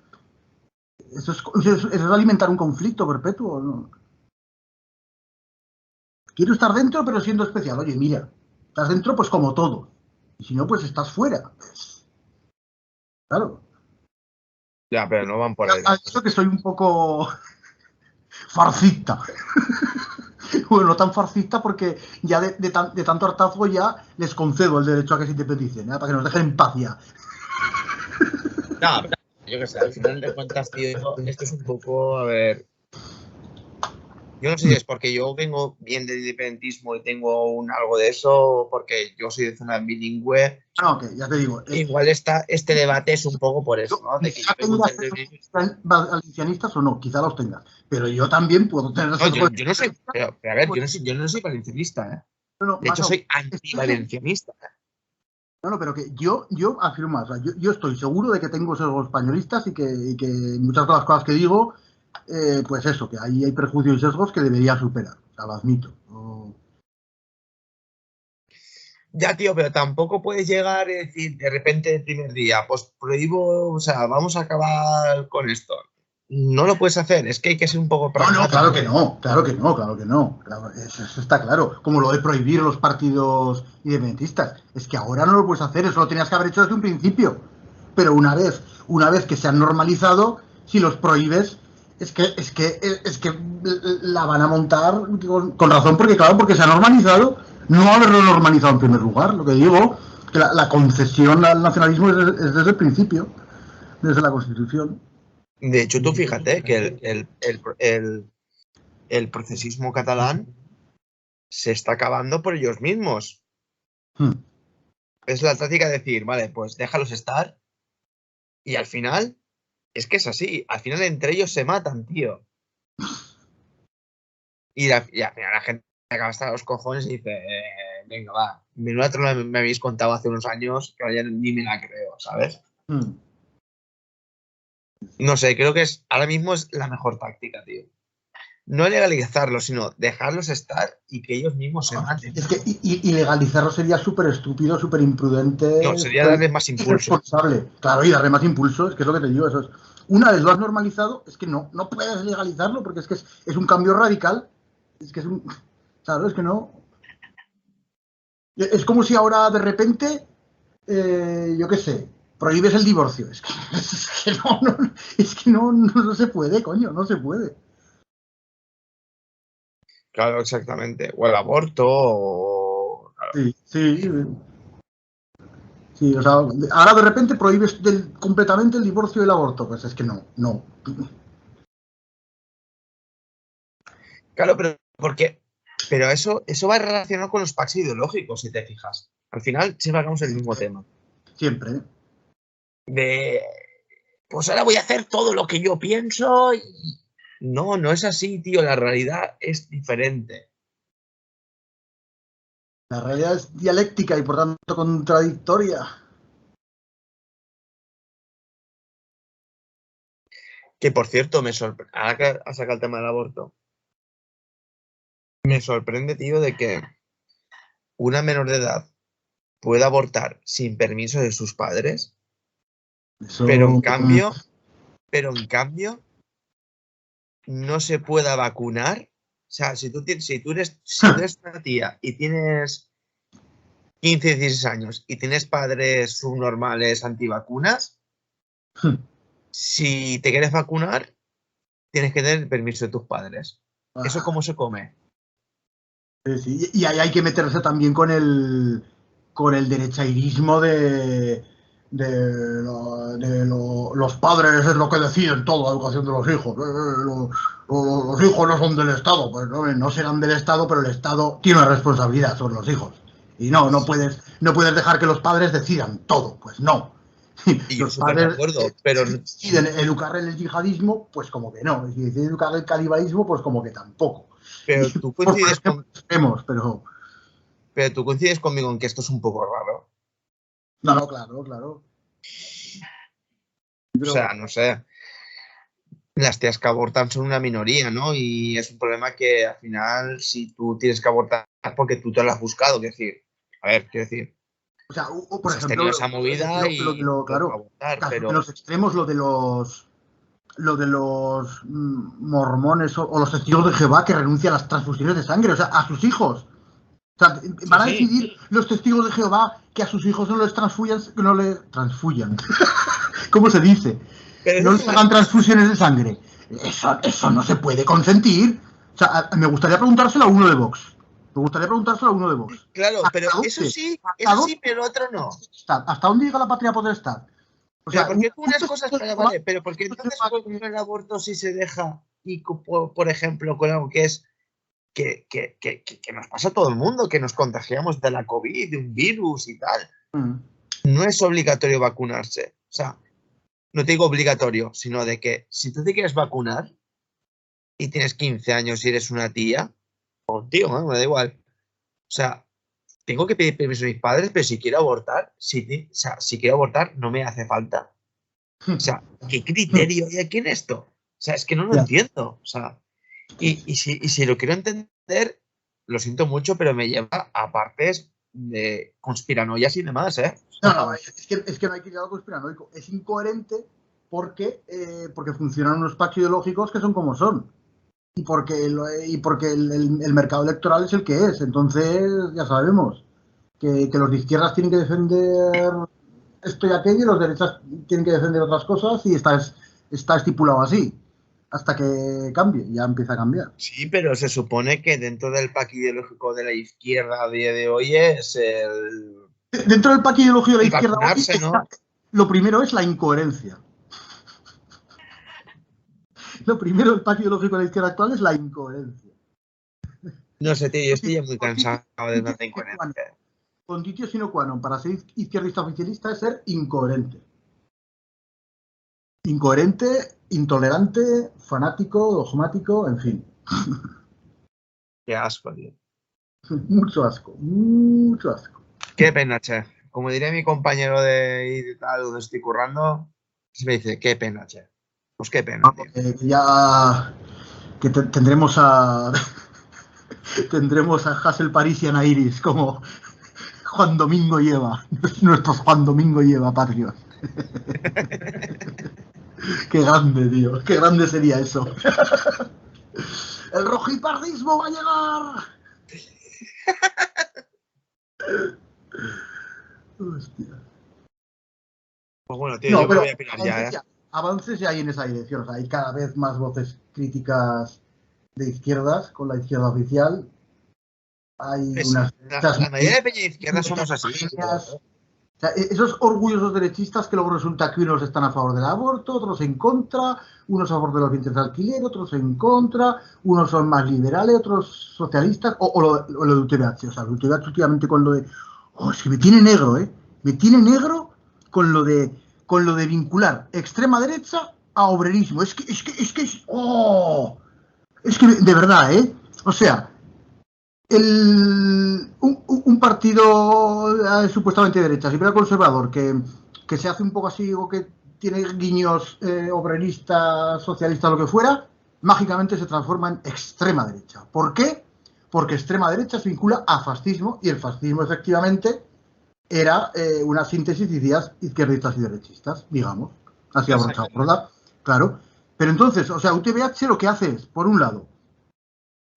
Eso es alimentar un conflicto perpetuo, ¿no? Quiero estar dentro, pero siendo especial. Oye, mira, estás dentro pues como todo. Y si no, pues estás fuera. Claro. Ya, pero no van por ahí. Eso que soy un poco farcista. bueno, no tan fascista porque ya de tanto hartazgo ya les concedo el derecho a que se independicen, para que nos dejen en paz ya. No, pero yo qué sé, al final de cuentas, tío, esto es un poco, a ver... Yo no sé si es porque yo vengo bien del independentismo y tengo algo de eso, porque yo soy de zona bilingüe. No, ok, ya te digo. Igual este debate es un poco por eso, ¿no? De que yo vengo del... valencianistas o no, quizá los tengas. Pero yo también puedo tener... No, yo no soy... Pero a ver, yo no soy valencianista, ¿eh? No, de hecho, soy antivalencianista. No, pero que yo afirmo, o sea, yo estoy seguro de que tengo sesgos españolistas y que muchas de las cosas que digo, pues eso, que ahí hay prejuicios y sesgos que debería superar, o sea, lo admito. No. Ya, tío, pero tampoco puedes llegar y decir de repente el primer día, pues prohíbo, o sea, vamos a acabar con esto. No lo puedes hacer, es que hay que ser un poco pragmático. No, claro que no. Claro, eso está claro. Como lo de prohibir los partidos independentistas. Es que ahora no lo puedes hacer, eso lo tenías que haber hecho desde un principio. Pero una vez que se han normalizado, si los prohíbes, es que la van a montar con razón, porque se ha normalizado. No haberlo normalizado en primer lugar, lo que digo, que la concesión al nacionalismo es desde el principio, desde la Constitución. De hecho, tú fíjate que el procesismo catalán se está acabando por ellos mismos. Es la táctica de decir, vale, pues déjalos estar. Y al final, es que es así. Al final entre ellos se matan, tío. Y al final la gente acaba hasta los cojones y dice, venga, va. Menuda trola me habéis contado hace unos años que ahora ya ni me la creo, ¿sabes? No sé, creo que ahora mismo es la mejor táctica, tío. No legalizarlo, sino dejarlos estar y que ellos mismos se maten. Es que y legalizarlo sería súper estúpido, súper imprudente. No, sería darle más impulso. Irresponsable. Claro, y darle más impulso, es que es lo que te digo. Eso es. Una vez lo has normalizado, es que no puedes legalizarlo porque es que es un cambio radical. Es que es un... ¿Sabes? Es que no... Es como si ahora de repente, yo qué sé, prohíbes el divorcio. Es que no se puede, coño, no se puede. Claro, exactamente. O el aborto, o... Claro. Sí, o sea, ahora de repente prohíbes completamente el divorcio y el aborto. Pues es que no. Claro, pero porque... Pero eso va relacionado con los pactos ideológicos, si te fijas. Al final siempre hagamos el mismo tema. Siempre. Pues ahora voy a hacer todo lo que yo pienso y... No es así, tío. La realidad es diferente. La realidad es dialéctica y por tanto contradictoria. Que por cierto, me sorprende. Ahora que has sacado el tema del aborto, me sorprende, tío, de que una menor de edad pueda abortar sin permiso de sus padres. Eso... Pero en cambio, no se pueda vacunar. O sea, si tú eres una tía y tienes 15, 16 años y tienes padres subnormales antivacunas, si te quieres vacunar, tienes que tener el permiso de tus padres. ¿Eso cómo se come? Sí, y ahí hay que meterse también con el derechairismo de los padres es lo que deciden todo la educación de los hijos. Los hijos no son del Estado, pues no serán del Estado, pero el Estado tiene una responsabilidad sobre los hijos. Y no puedes dejar que los padres decidan todo, pues no. Y los yo padres de acuerdo, pero deciden educar en el yihadismo, pues como que no. Si deciden educar en el canibalismo, pues como que tampoco. Pero tú coincides Pero tú coincides conmigo en que esto es un poco raro. No, claro. O sea, no sé. Las tías que abortan son una minoría, ¿no? Y es un problema que al final, si tú tienes que abortar porque tú te lo has buscado, quiero decir. O sea, por pues ejemplo, esa movida claro, abortar, pero... en los extremos lo de los mormones o los testigos de Jehová que renuncian a las transfusiones de sangre, o sea, a sus hijos. O sea, van a decidir los testigos de Jehová que a sus hijos no les transfuyan. ¿Cómo se dice? Pero no les hagan transfusiones de sangre. Eso no se puede consentir. O sea, me gustaría preguntárselo a uno de Vox. Claro, pero eso sí, pero otro no. ¿Hasta dónde llega la patria potestad? O sea, pero ¿por qué unas cosas, vale, pero ¿por qué entonces el aborto sí se deja y, por ejemplo, con algo que es que nos pasa a todo el mundo, que nos contagiamos de la COVID, de un virus y tal? No es obligatorio vacunarse. O sea, no te digo obligatorio, sino de que si tú te quieres vacunar y tienes 15 años y eres una tía, o un tío, me da igual. O sea, tengo que pedir permiso a mis padres, pero si quiero abortar, si quiero abortar, no me hace falta. O sea, ¿qué criterio hay aquí en esto? O sea, es que no lo entiendo. O sea, y si lo quiero entender, lo siento mucho, pero me lleva a partes de conspiranoias y demás, ¿eh? No, es que no hay que ir a lo conspiranoico. Es incoherente porque funcionan unos pactos ideológicos que son como son. Y porque el mercado electoral es el que es. Entonces, ya sabemos que los de izquierdas tienen que defender esto y aquello y los de derechas tienen que defender otras cosas y está estipulado así. Hasta que cambie, ya empieza a cambiar. Sí, pero se supone que dentro del pacto ideológico de la izquierda a día de hoy es el... Dentro del pacto ideológico de la izquierda vacunarse, ¿no? Lo primero es la incoherencia. Lo primero del pacto ideológico de la izquierda actual es la incoherencia. No sé, tío, yo estoy ya muy cansado de tanta incoherencia. Conditio sine qua non para ser izquierdista oficialista es ser incoherente. Incoherente, intolerante, fanático, dogmático, en fin. Qué asco, tío. Mucho asco, mucho asco. Qué pena, che. Como diría mi compañero de tal, donde estoy currando, se me dice, qué pena, che. Pues qué pena, tío. Ya que tendremos a Hassel Parisian Iris como Juan Domingo lleva, nuestro Juan Domingo lleva, Patreon. Qué grande, tío, qué grande sería eso. El rojipardismo va a llegar. Hostia. Pues bueno, tío, yo me voy a pirar ya, ¿eh? Avances ya hay en esa dirección. O sea, hay cada vez más voces críticas de izquierdas con la izquierda oficial. Hay la mayoría de peña de izquierda somos así. O sea, esos orgullosos derechistas que luego resulta que unos están a favor del aborto, otros en contra, unos a favor de los vientres de alquiler, otros en contra, unos son más liberales, otros socialistas, o lo de UTBH. O sea, UTBH últimamente con lo de... Oh, es que me tiene negro, ¿eh? Me tiene negro con lo de vincular extrema derecha a obrerismo. Es que, oh, es que de verdad, ¿eh? O sea, un partido supuestamente de derecha, siempre conservador, que se hace un poco así o que tiene guiños obreristas, socialistas, lo que fuera, mágicamente se transforma en extrema derecha. ¿Por qué? Porque extrema derecha se vincula a fascismo y el fascismo efectivamente era una síntesis de ideas izquierdistas y derechistas, digamos, así abrochado, ¿verdad? Claro. Pero entonces, o sea, UTBH lo que hace es, por un lado,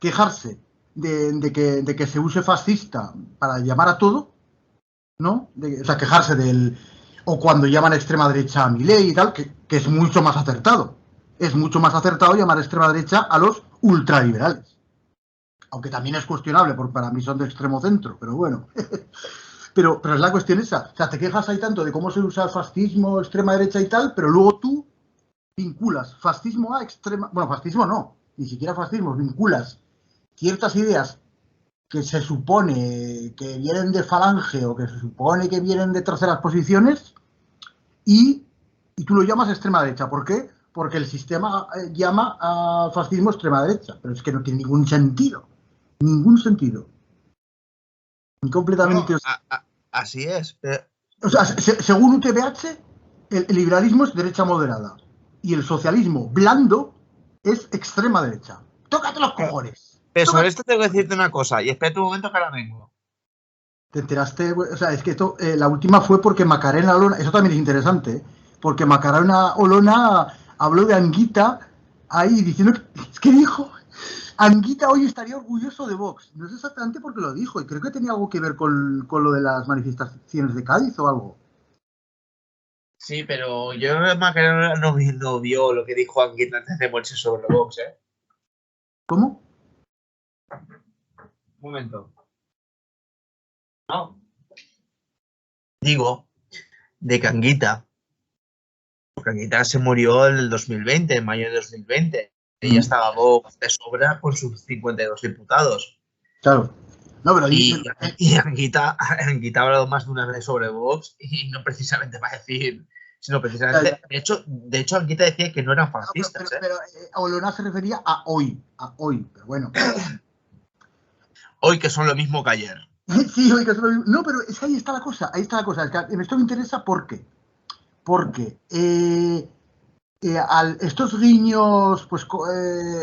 quejarse de que se use fascista para llamar a todo, ¿no? O sea, quejarse del... O cuando llaman a extrema derecha a Milei y tal, que es mucho más acertado. Es mucho más acertado llamar a extrema derecha a los ultraliberales. Aunque también es cuestionable, porque para mí son de extremo centro, pero bueno. pero es la cuestión esa. O sea, te quejas ahí tanto de cómo se usa el fascismo, extrema derecha y tal, pero luego tú vinculas fascismo a extrema... Bueno, fascismo no, ni siquiera fascismo, vinculas ciertas ideas que se supone que vienen de Falange o que se supone que vienen de terceras posiciones y tú lo llamas extrema derecha. ¿Por qué? Porque el sistema llama a fascismo extrema derecha, pero es que no tiene ningún sentido. Ningún sentido. Completamente. No, así es. O sea, según UTBH, el liberalismo es derecha moderada y el socialismo blando es extrema derecha. ¡Tócate los cojones! Pero sobre esto tengo que decirte una cosa, y espera un momento que ahora vengo. ¿Te enteraste? O sea, es que esto, la última fue porque Macarena Olona, eso también es interesante, porque Macarena Olona habló de Anguita ahí diciendo que, es que dijo, Anguita hoy estaría orgulloso de Vox. No sé exactamente por qué lo dijo, y creo que tenía algo que ver con lo de las manifestaciones de Cádiz o algo. Sí, pero yo Macarena no vio lo que dijo Anguita antes de morirse sobre Vox, ¿eh? ¿Cómo? Un momento. No. Digo, de Canguita. Canguita se murió en el 2020, en mayo de 2020. Y ya estaba Vox de sobra con sus 52 diputados. Claro. No, pero y Anguita ha hablado más de una vez sobre Vox y no precisamente para decir, sino precisamente, de hecho Anguita decía que no eran fascistas. Pero Olona se refería a hoy, pero bueno. Hoy que son lo mismo que ayer. Sí, hoy que son lo mismo. No, pero es que ahí está la cosa. Esto me interesa porque estos guiños pues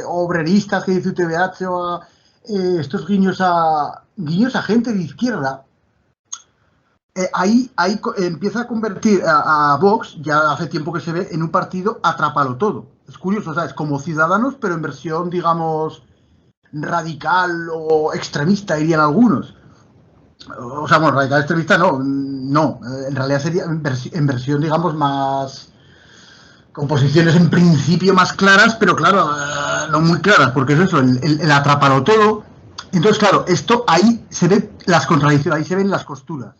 obreristas que dice UTBH o estos guiños a gente de izquierda, ahí empieza a convertir a Vox, ya hace tiempo que se ve, en un partido atrápalo todo. Es curioso, ¿sabes? Como Ciudadanos, pero en versión, digamos, radical o extremista, dirían algunos. O sea, bueno, radical extremista no, en realidad sería en versión, digamos, más con posiciones en principio más claras, pero claro, no muy claras, porque es eso, el atrápalo todo. Entonces, claro, esto ahí se ve las contradicciones, ahí se ven las costuras,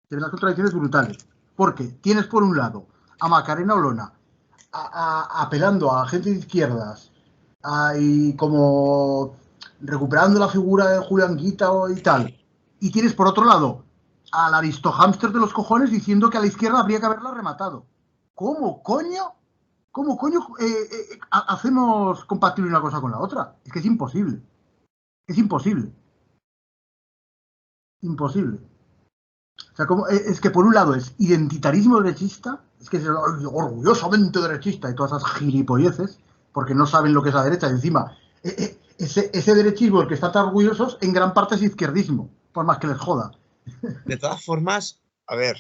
se ven las contradicciones brutales, porque tienes por un lado a Macarena Olona apelando a gente de izquierdas y como recuperando la figura de Julián Guita y tal, y tienes por otro lado al aristohámster de los cojones diciendo que a la izquierda habría que haberla rematado. ¿Cómo coño hacemos compatible una cosa con la otra? Es que es imposible. Es imposible. Imposible. O sea, es que por un lado es identitarismo derechista, es que es orgullosamente derechista y todas esas gilipolleces, porque no saben lo que es la derecha, y encima ese derechismo del que están tan orgullosos en gran parte es izquierdismo, por más que les joda. De todas formas, a ver,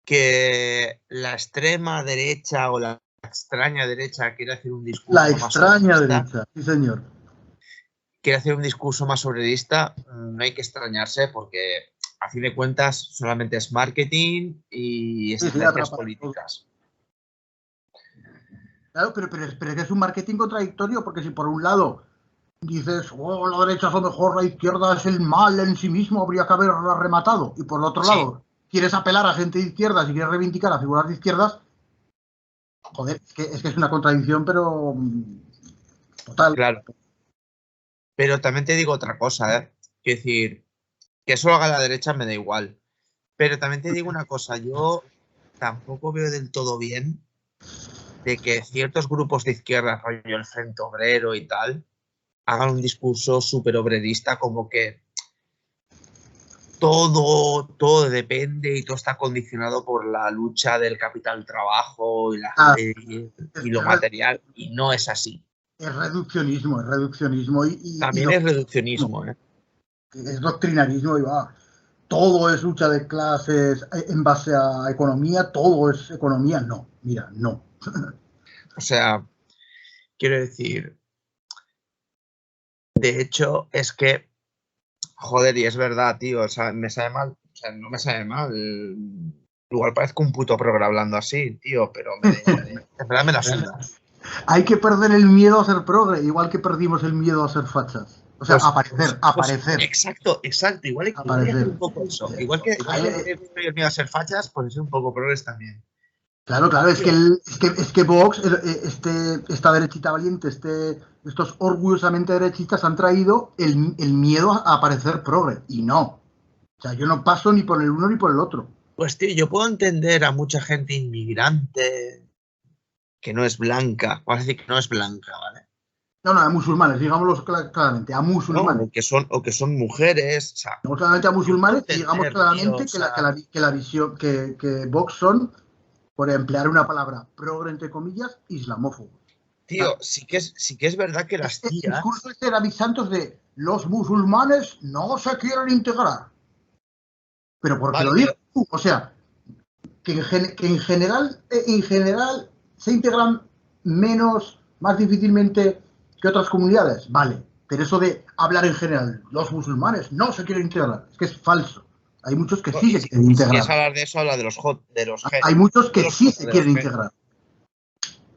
que la extrema derecha o la extraña derecha quiere hacer un discurso la extraña derecha, sí señor. Quiere hacer un discurso más obrerista, no hay que extrañarse porque a fin de cuentas solamente es marketing y estrategias políticas. Claro, pero es un marketing contradictorio, porque si por un lado dices, la derecha es lo mejor, la izquierda es el mal en sí mismo, habría que haberla rematado, y por el otro lado quieres apelar a gente de izquierdas y quieres reivindicar a figuras de izquierdas, joder, es que es una contradicción, pero total. Claro. Pero también te digo otra cosa, ¿eh? Quiero decir, que eso lo haga la derecha me da igual. Pero también te digo una cosa, yo tampoco veo del todo bien de que ciertos grupos de izquierda, rollo el Frente Obrero y tal, hagan un discurso súper obrerista, como que todo depende y todo está condicionado por la lucha del capital trabajo y lo material, y no es así. Es reduccionismo. También es reduccionismo, ¿eh? Es doctrinarismo y va. Todo es lucha de clases en base a economía, todo es economía. No, mira, no. O sea, quiero decir, de hecho, es que, joder, y es verdad, tío, o sea, me sabe mal, o sea, no me sabe mal. Igual parezco un puto programa hablando así, tío, pero en verdad me la suda. Hay que perder el miedo a ser progre, igual que perdimos el miedo a ser fachas. O sea, aparecer. Exacto. Igual hay que hacer un poco eso. Igual que el miedo a ser fachas, pues es un poco progres también. Claro, es que Vox, esta derechita valiente, estos orgullosamente derechistas han traído el miedo a aparecer progre. Y no. O sea, yo no paso ni por el uno ni por el otro. Pues tío, yo puedo entender a mucha gente inmigrante que no es blanca. Vamos a decir que no es blanca, ¿vale? No, a musulmanes, digámoslo claramente, a musulmanes. No, o que son mujeres. O sea, digamos claramente a musulmanes y digamos claramente que la visión que Vox son, por emplear una palabra progre entre comillas, islamófobos. Tío, sí que es verdad que las tías... El discurso de David Santos de los musulmanes no se quieren integrar. Pero ¿por qué lo digo? O sea, que en general se integran más difícilmente que otras comunidades. Vale, pero eso de hablar en general, los musulmanes no se quieren integrar, es que es falso. Hay muchos que sí se quieren integrar. Si quieres hablar de eso, habla de los Hay muchos que sí se quieren integrar.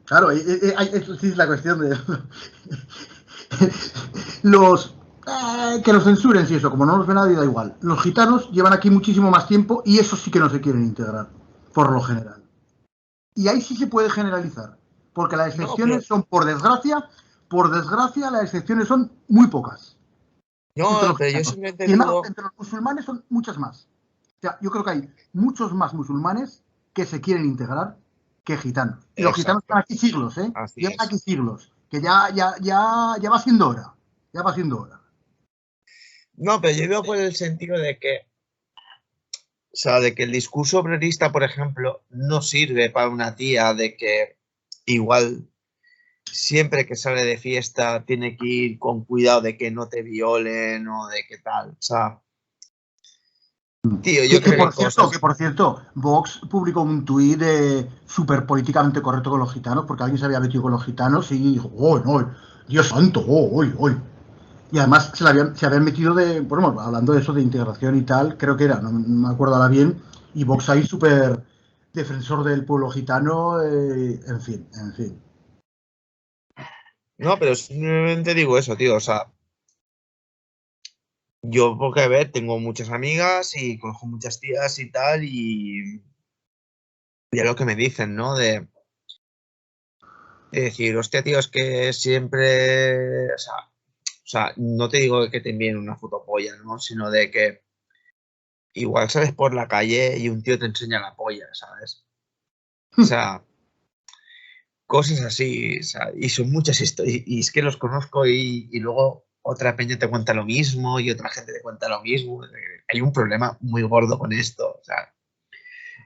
Claro, eso sí es la cuestión de... los que los censuren, si eso, como no los ve nadie, da igual. Los gitanos llevan aquí muchísimo más tiempo y esos sí que no se quieren integrar, por lo general. Y ahí sí se puede generalizar, porque las excepciones son, por desgracia, las excepciones son muy pocas. No, pero yo simplemente y digo... entre los musulmanes son muchas más. O sea, yo creo que hay muchos más musulmanes que se quieren integrar que gitanos. Y los gitanos están aquí siglos, ¿eh? Llevan aquí siglos. Que ya va siendo hora. Ya va siendo hora. No, pero yo digo por el sentido de que, o sea, de que el discurso obrerista, por ejemplo, no sirve para una tía de que igual siempre que sale de fiesta tiene que ir con cuidado de que no te violen o de qué tal. O sea, tío, yo creo que por cierto, Vox publicó un tuit súper políticamente correcto con los gitanos, porque alguien se había metido con los gitanos y dijo, ¡oh, no! ¡Dios santo! ¡Oh, hoy! Y además se habían metido bueno, hablando de eso, de integración y tal, creo que era, no me acuerdo ahora bien, y Vox ahí súper defensor del pueblo gitano, en fin. No, pero simplemente digo eso, tío, o sea, yo porque ver, tengo muchas amigas y conozco muchas tías y tal, y es lo que me dicen, ¿no? De decir, hostia, tío, es que siempre, o sea, no te digo que te envíen una fotopolla, ¿no? Sino de que igual sales por la calle y un tío te enseña la polla, ¿sabes? O sea, cosas así, o sea, y son muchas historias, y es que los conozco y luego otra peña te cuenta lo mismo y otra gente te cuenta lo mismo. Hay un problema muy gordo con esto, o sea,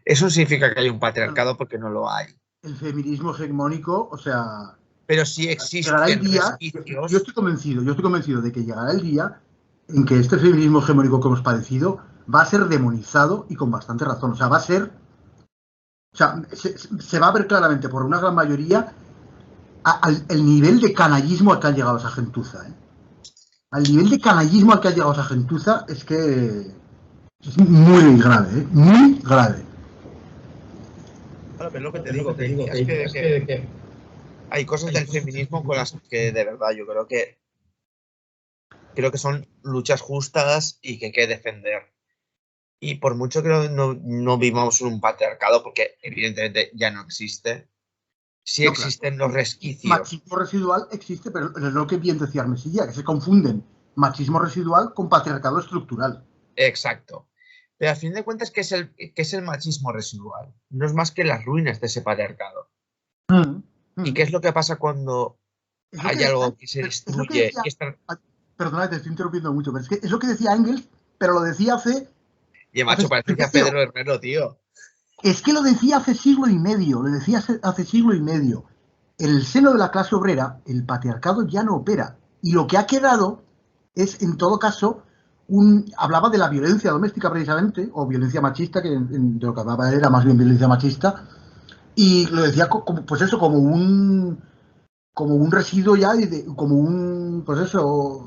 eso no significa que hay un patriarcado porque no lo hay. El feminismo hegemónico, o sea... Pero sí existen llegará el día, resquicios. yo estoy convencido de que llegará el día en que este feminismo hegemónico que hemos padecido va a ser demonizado y con bastante razón. O sea, va a ser... O sea, se va a ver claramente por una gran mayoría el nivel de canallismo al que ha llegado esa gentuza. Al nivel de canallismo al que ha llegado esa gentuza es que es muy grave, muy grave. Claro, pero es lo que te digo, que hay días que hay cosas del feminismo con las que de verdad yo creo que son luchas justas y que hay que defender. Y por mucho que no vivamos en un patriarcado, porque evidentemente ya no existe, sí no, existen claro, los resquicios. Machismo residual existe, pero es lo que bien decía Armesilla, que se confunden machismo residual con patriarcado estructural. Exacto. Pero al fin de cuentas, ¿qué es el machismo residual? No es más que las ruinas de ese patriarcado. ¿Y qué es lo que pasa cuando hay algo que se destruye? Perdona, te estoy interrumpiendo mucho, pero es lo que decía Engels, pero lo decía hace... Y macho, parece que a Pedro Herrero, tío. Es que lo decía hace siglo y medio, En el seno de la clase obrera, el patriarcado ya no opera. Y lo que ha quedado es, en todo caso, hablaba de la violencia doméstica precisamente, o violencia machista, que de lo que hablaba era más bien violencia machista, y lo decía como, pues eso, como un residuo ya, como un, pues eso,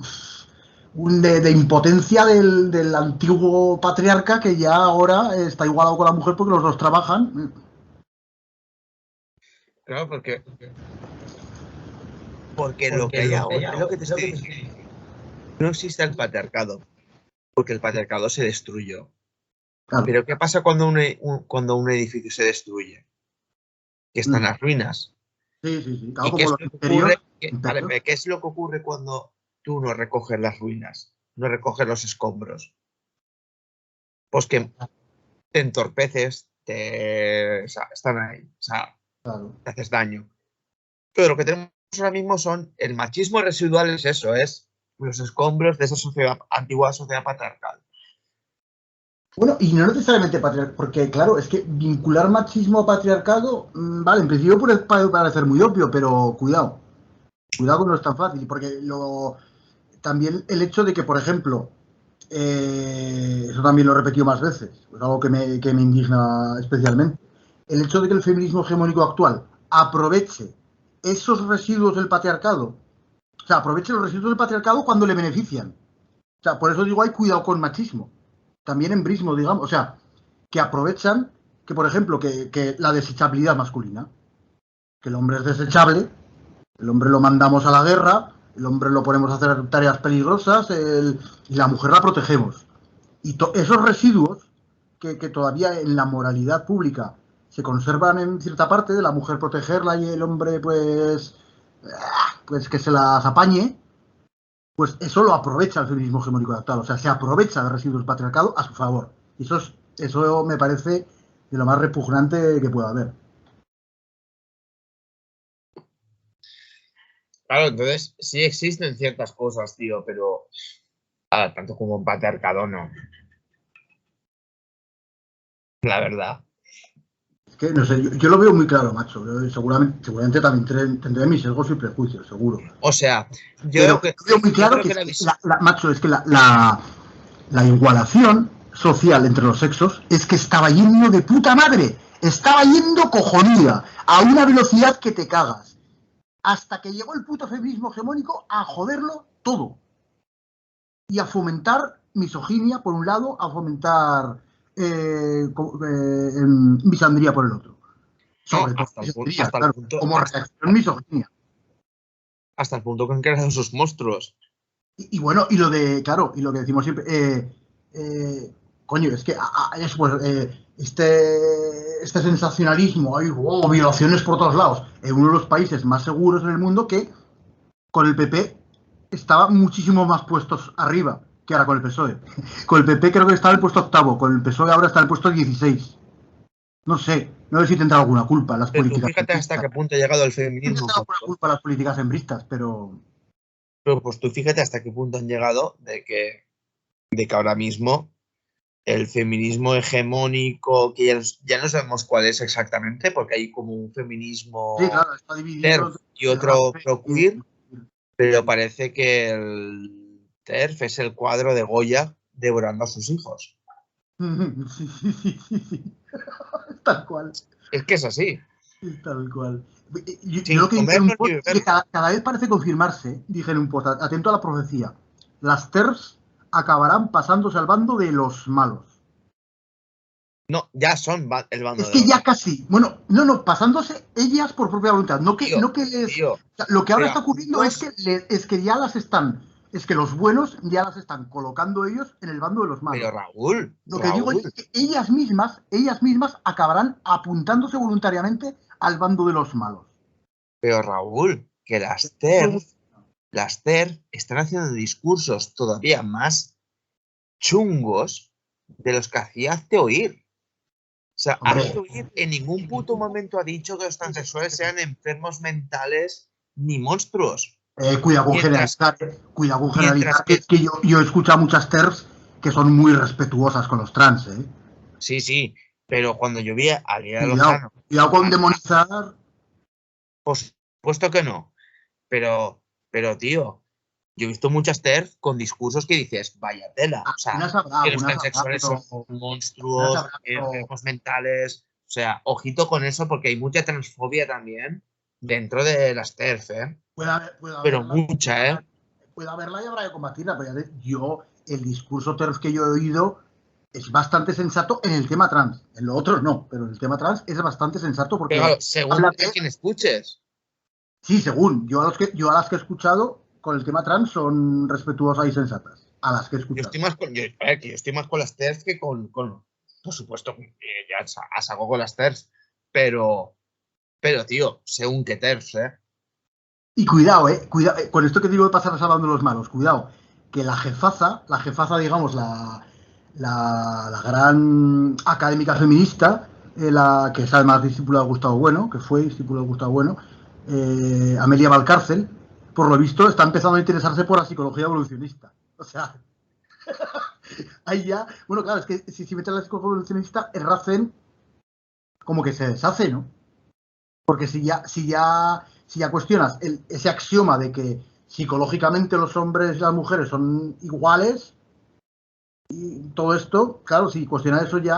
de impotencia del antiguo patriarca que ya ahora está igualado con la mujer porque los dos trabajan. Claro, porque lo que hay ahora, es lo que te estoy diciendo. No existe el patriarcado, porque el patriarcado se destruyó. Claro. Pero ¿qué pasa cuando un edificio se destruye? Que están las ruinas. Sí. Claro, ¿y qué es lo que ocurre cuando tú no recoges las ruinas, no recoges los escombros? Pues que te entorpeces, están ahí, o sea, claro, te haces daño. Pero lo que tenemos ahora mismo son, el machismo residual es eso, es los escombros de esa antigua sociedad patriarcal. Bueno, y no necesariamente patriarcal, porque claro, es que vincular machismo a patriarcado, vale, en principio puede parecer muy obvio, pero cuidado no es tan fácil, porque también el hecho de que, por ejemplo, eso también lo he repetido más veces, es algo que me indigna especialmente, el hecho de que el feminismo hegemónico actual aproveche esos residuos del patriarcado, o sea, aproveche los residuos del patriarcado cuando le benefician. O sea, por eso digo, hay cuidado con machismo. También embrismo, digamos, o sea, que aprovechan que, por ejemplo, que la desechabilidad masculina, que el hombre es desechable, el hombre lo mandamos a la guerra, el hombre lo ponemos a hacer tareas peligrosas y la mujer la protegemos. Y esos residuos que todavía en la moralidad pública se conservan en cierta parte, de la mujer protegerla y el hombre pues que se las apañe, pues eso lo aprovecha el feminismo hegemónico actual. O sea, se aprovecha de residuos del patriarcado a su favor. Y eso me parece de lo más repugnante que pueda haber. Claro, entonces sí existen ciertas cosas, tío, pero tanto como un patriarcado no. La verdad. Es que, no sé, yo lo veo muy claro, macho. Yo seguramente también tendré mis sesgos y prejuicios, seguro. O sea, yo veo muy claro que macho, es que la igualación social entre los sexos es que estaba yendo de puta madre. Estaba yendo cojonuda, a una velocidad que te cagas. Hasta que llegó el puto feminismo hegemónico a joderlo todo. Y a fomentar misoginia por un lado, a fomentar misandría por el otro. Sobre todo hasta el punto, como reacción misoginia. Hasta el punto que han creado esos monstruos. Y bueno, y lo de, claro, y lo que decimos siempre, coño, es que este sensacionalismo, hay violaciones por todos lados, en uno de los países más seguros en el mundo, que con el PP estaba muchísimo más puestos arriba que ahora con el PSOE. Con el PP creo que estaba en el puesto 8º, con el PSOE ahora está en el puesto 16. No sé si tendrá alguna culpa las políticas. Fíjate hasta qué punto ha llegado el feminismo. No tendrá alguna culpa las políticas hembristas, pero pues tú fíjate hasta qué punto han llegado de que ahora mismo el feminismo hegemónico, que ya no sabemos cuál es exactamente, porque hay como un feminismo está dividido TERF y otro pro-queer, pero parece que el TERF es el cuadro de Goya devorando a sus hijos. Sí. Tal cual. Es que es así. Tal cual. Yo lo que dije en un post es que cada vez parece confirmarse, dije en un post, atento a la profecía, las TERFs acabarán pasándose al bando de los malos. No, ya son el bando de los malos. Es que ya casi, bueno, no, pasándose ellas por propia voluntad, lo que ahora está ocurriendo es que ya las están, es que los buenos ya las están colocando ellos en el bando de los malos. Pero Raúl, digo es que ellas mismas acabarán apuntándose voluntariamente al bando de los malos. Pero Raúl, que las TERF están haciendo discursos todavía más chungos de los que hacía Hazte Oír. O sea, Hazte Oír en ningún puto momento ha dicho que los transexuales sean enfermos mentales ni monstruos. Cuidado con generalizar. Que yo he escuchado muchas TERFs que son muy respetuosas con los trans, ¿eh? Sí, pero cuando yo vi a Lía Lozano... Cuidado con demonizar... Pues puesto que no. Pero tío, yo he visto muchas TERF con discursos que dices, vaya tela. O sea, que los transexuales son monstruos, enfermos mentales. O sea, ojito con eso porque hay mucha transfobia también dentro de las TERF, ¿eh? Puede pero mucha, ¿eh? Puede haberla y habrá que combatirla, pero el discurso TERF que yo he oído es bastante sensato en el tema trans. En lo otro no, pero en el tema trans es bastante sensato porque... Pero según a quien escuches. Sí, según. Yo a las que he escuchado con el tema trans son respetuosas y sensatas. A las que he escuchado. Yo estoy más con las TERF que con por supuesto, ya a saco con las TERF. Pero, tío, según qué TERF, ¿eh? Y cuidado, con esto que digo de pasar salvando los malos, cuidado, que la jefaza, digamos, la gran académica feminista, que es además discípula de Gustavo Bueno, que fue discípula de Gustavo Bueno, Amelia Valcárcel, por lo visto está empezando a interesarse por la psicología evolucionista. O sea, ahí ya, bueno, claro, es que si metes la psicología evolucionista, el Racen como que se deshace, ¿no? Porque si ya cuestionas ese axioma de que psicológicamente los hombres y las mujeres son iguales, y todo esto, claro, si cuestionas eso ya,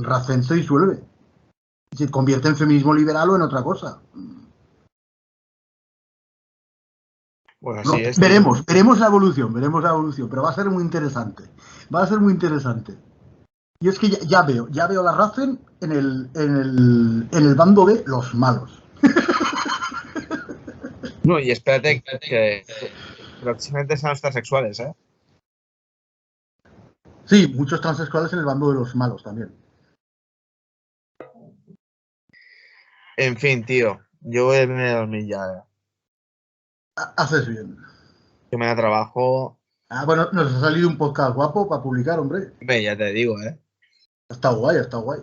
Racen se disuelve. Se convierte en feminismo liberal o en otra cosa. Bueno, así es. Veremos la evolución, pero va a ser muy interesante. Y es que ya veo la Racen en el bando de los malos. No, y espérate que próximamente sean los transexuales, ¿eh? Sí, muchos transexuales en el bando de los malos también. En fin, tío. Yo voy a irme a dormir ya. Haces bien. Que me da trabajo. Bueno, nos ha salido un podcast guapo para publicar, hombre. Ve, ya te digo, ¿eh? Está guay, está guay.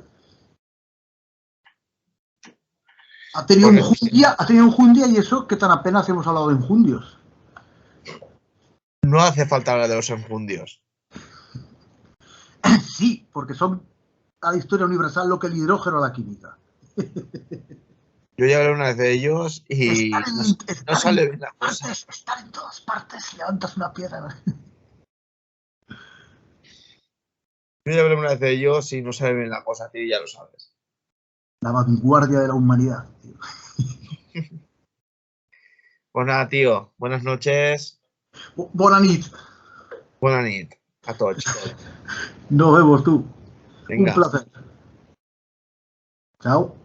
Ha tenido un jundia y eso que tan apenas hemos hablado de enjundios. No hace falta hablar de los enjundios. Sí, porque son a la historia universal lo que el hidrógeno a la química. Yo ya hablé una vez de ellos y no sale bien la cosa. Están en todas partes, levantas una piedra. Yo ya hablé una vez de ellos y no sale bien la cosa, tío, ya lo sabes. La vanguardia de la humanidad, tío. Pues nada, tío. Buenas noches. Bona nit. Buena nit a tots. Nos vemos tú. Venga. Un placer. Chao.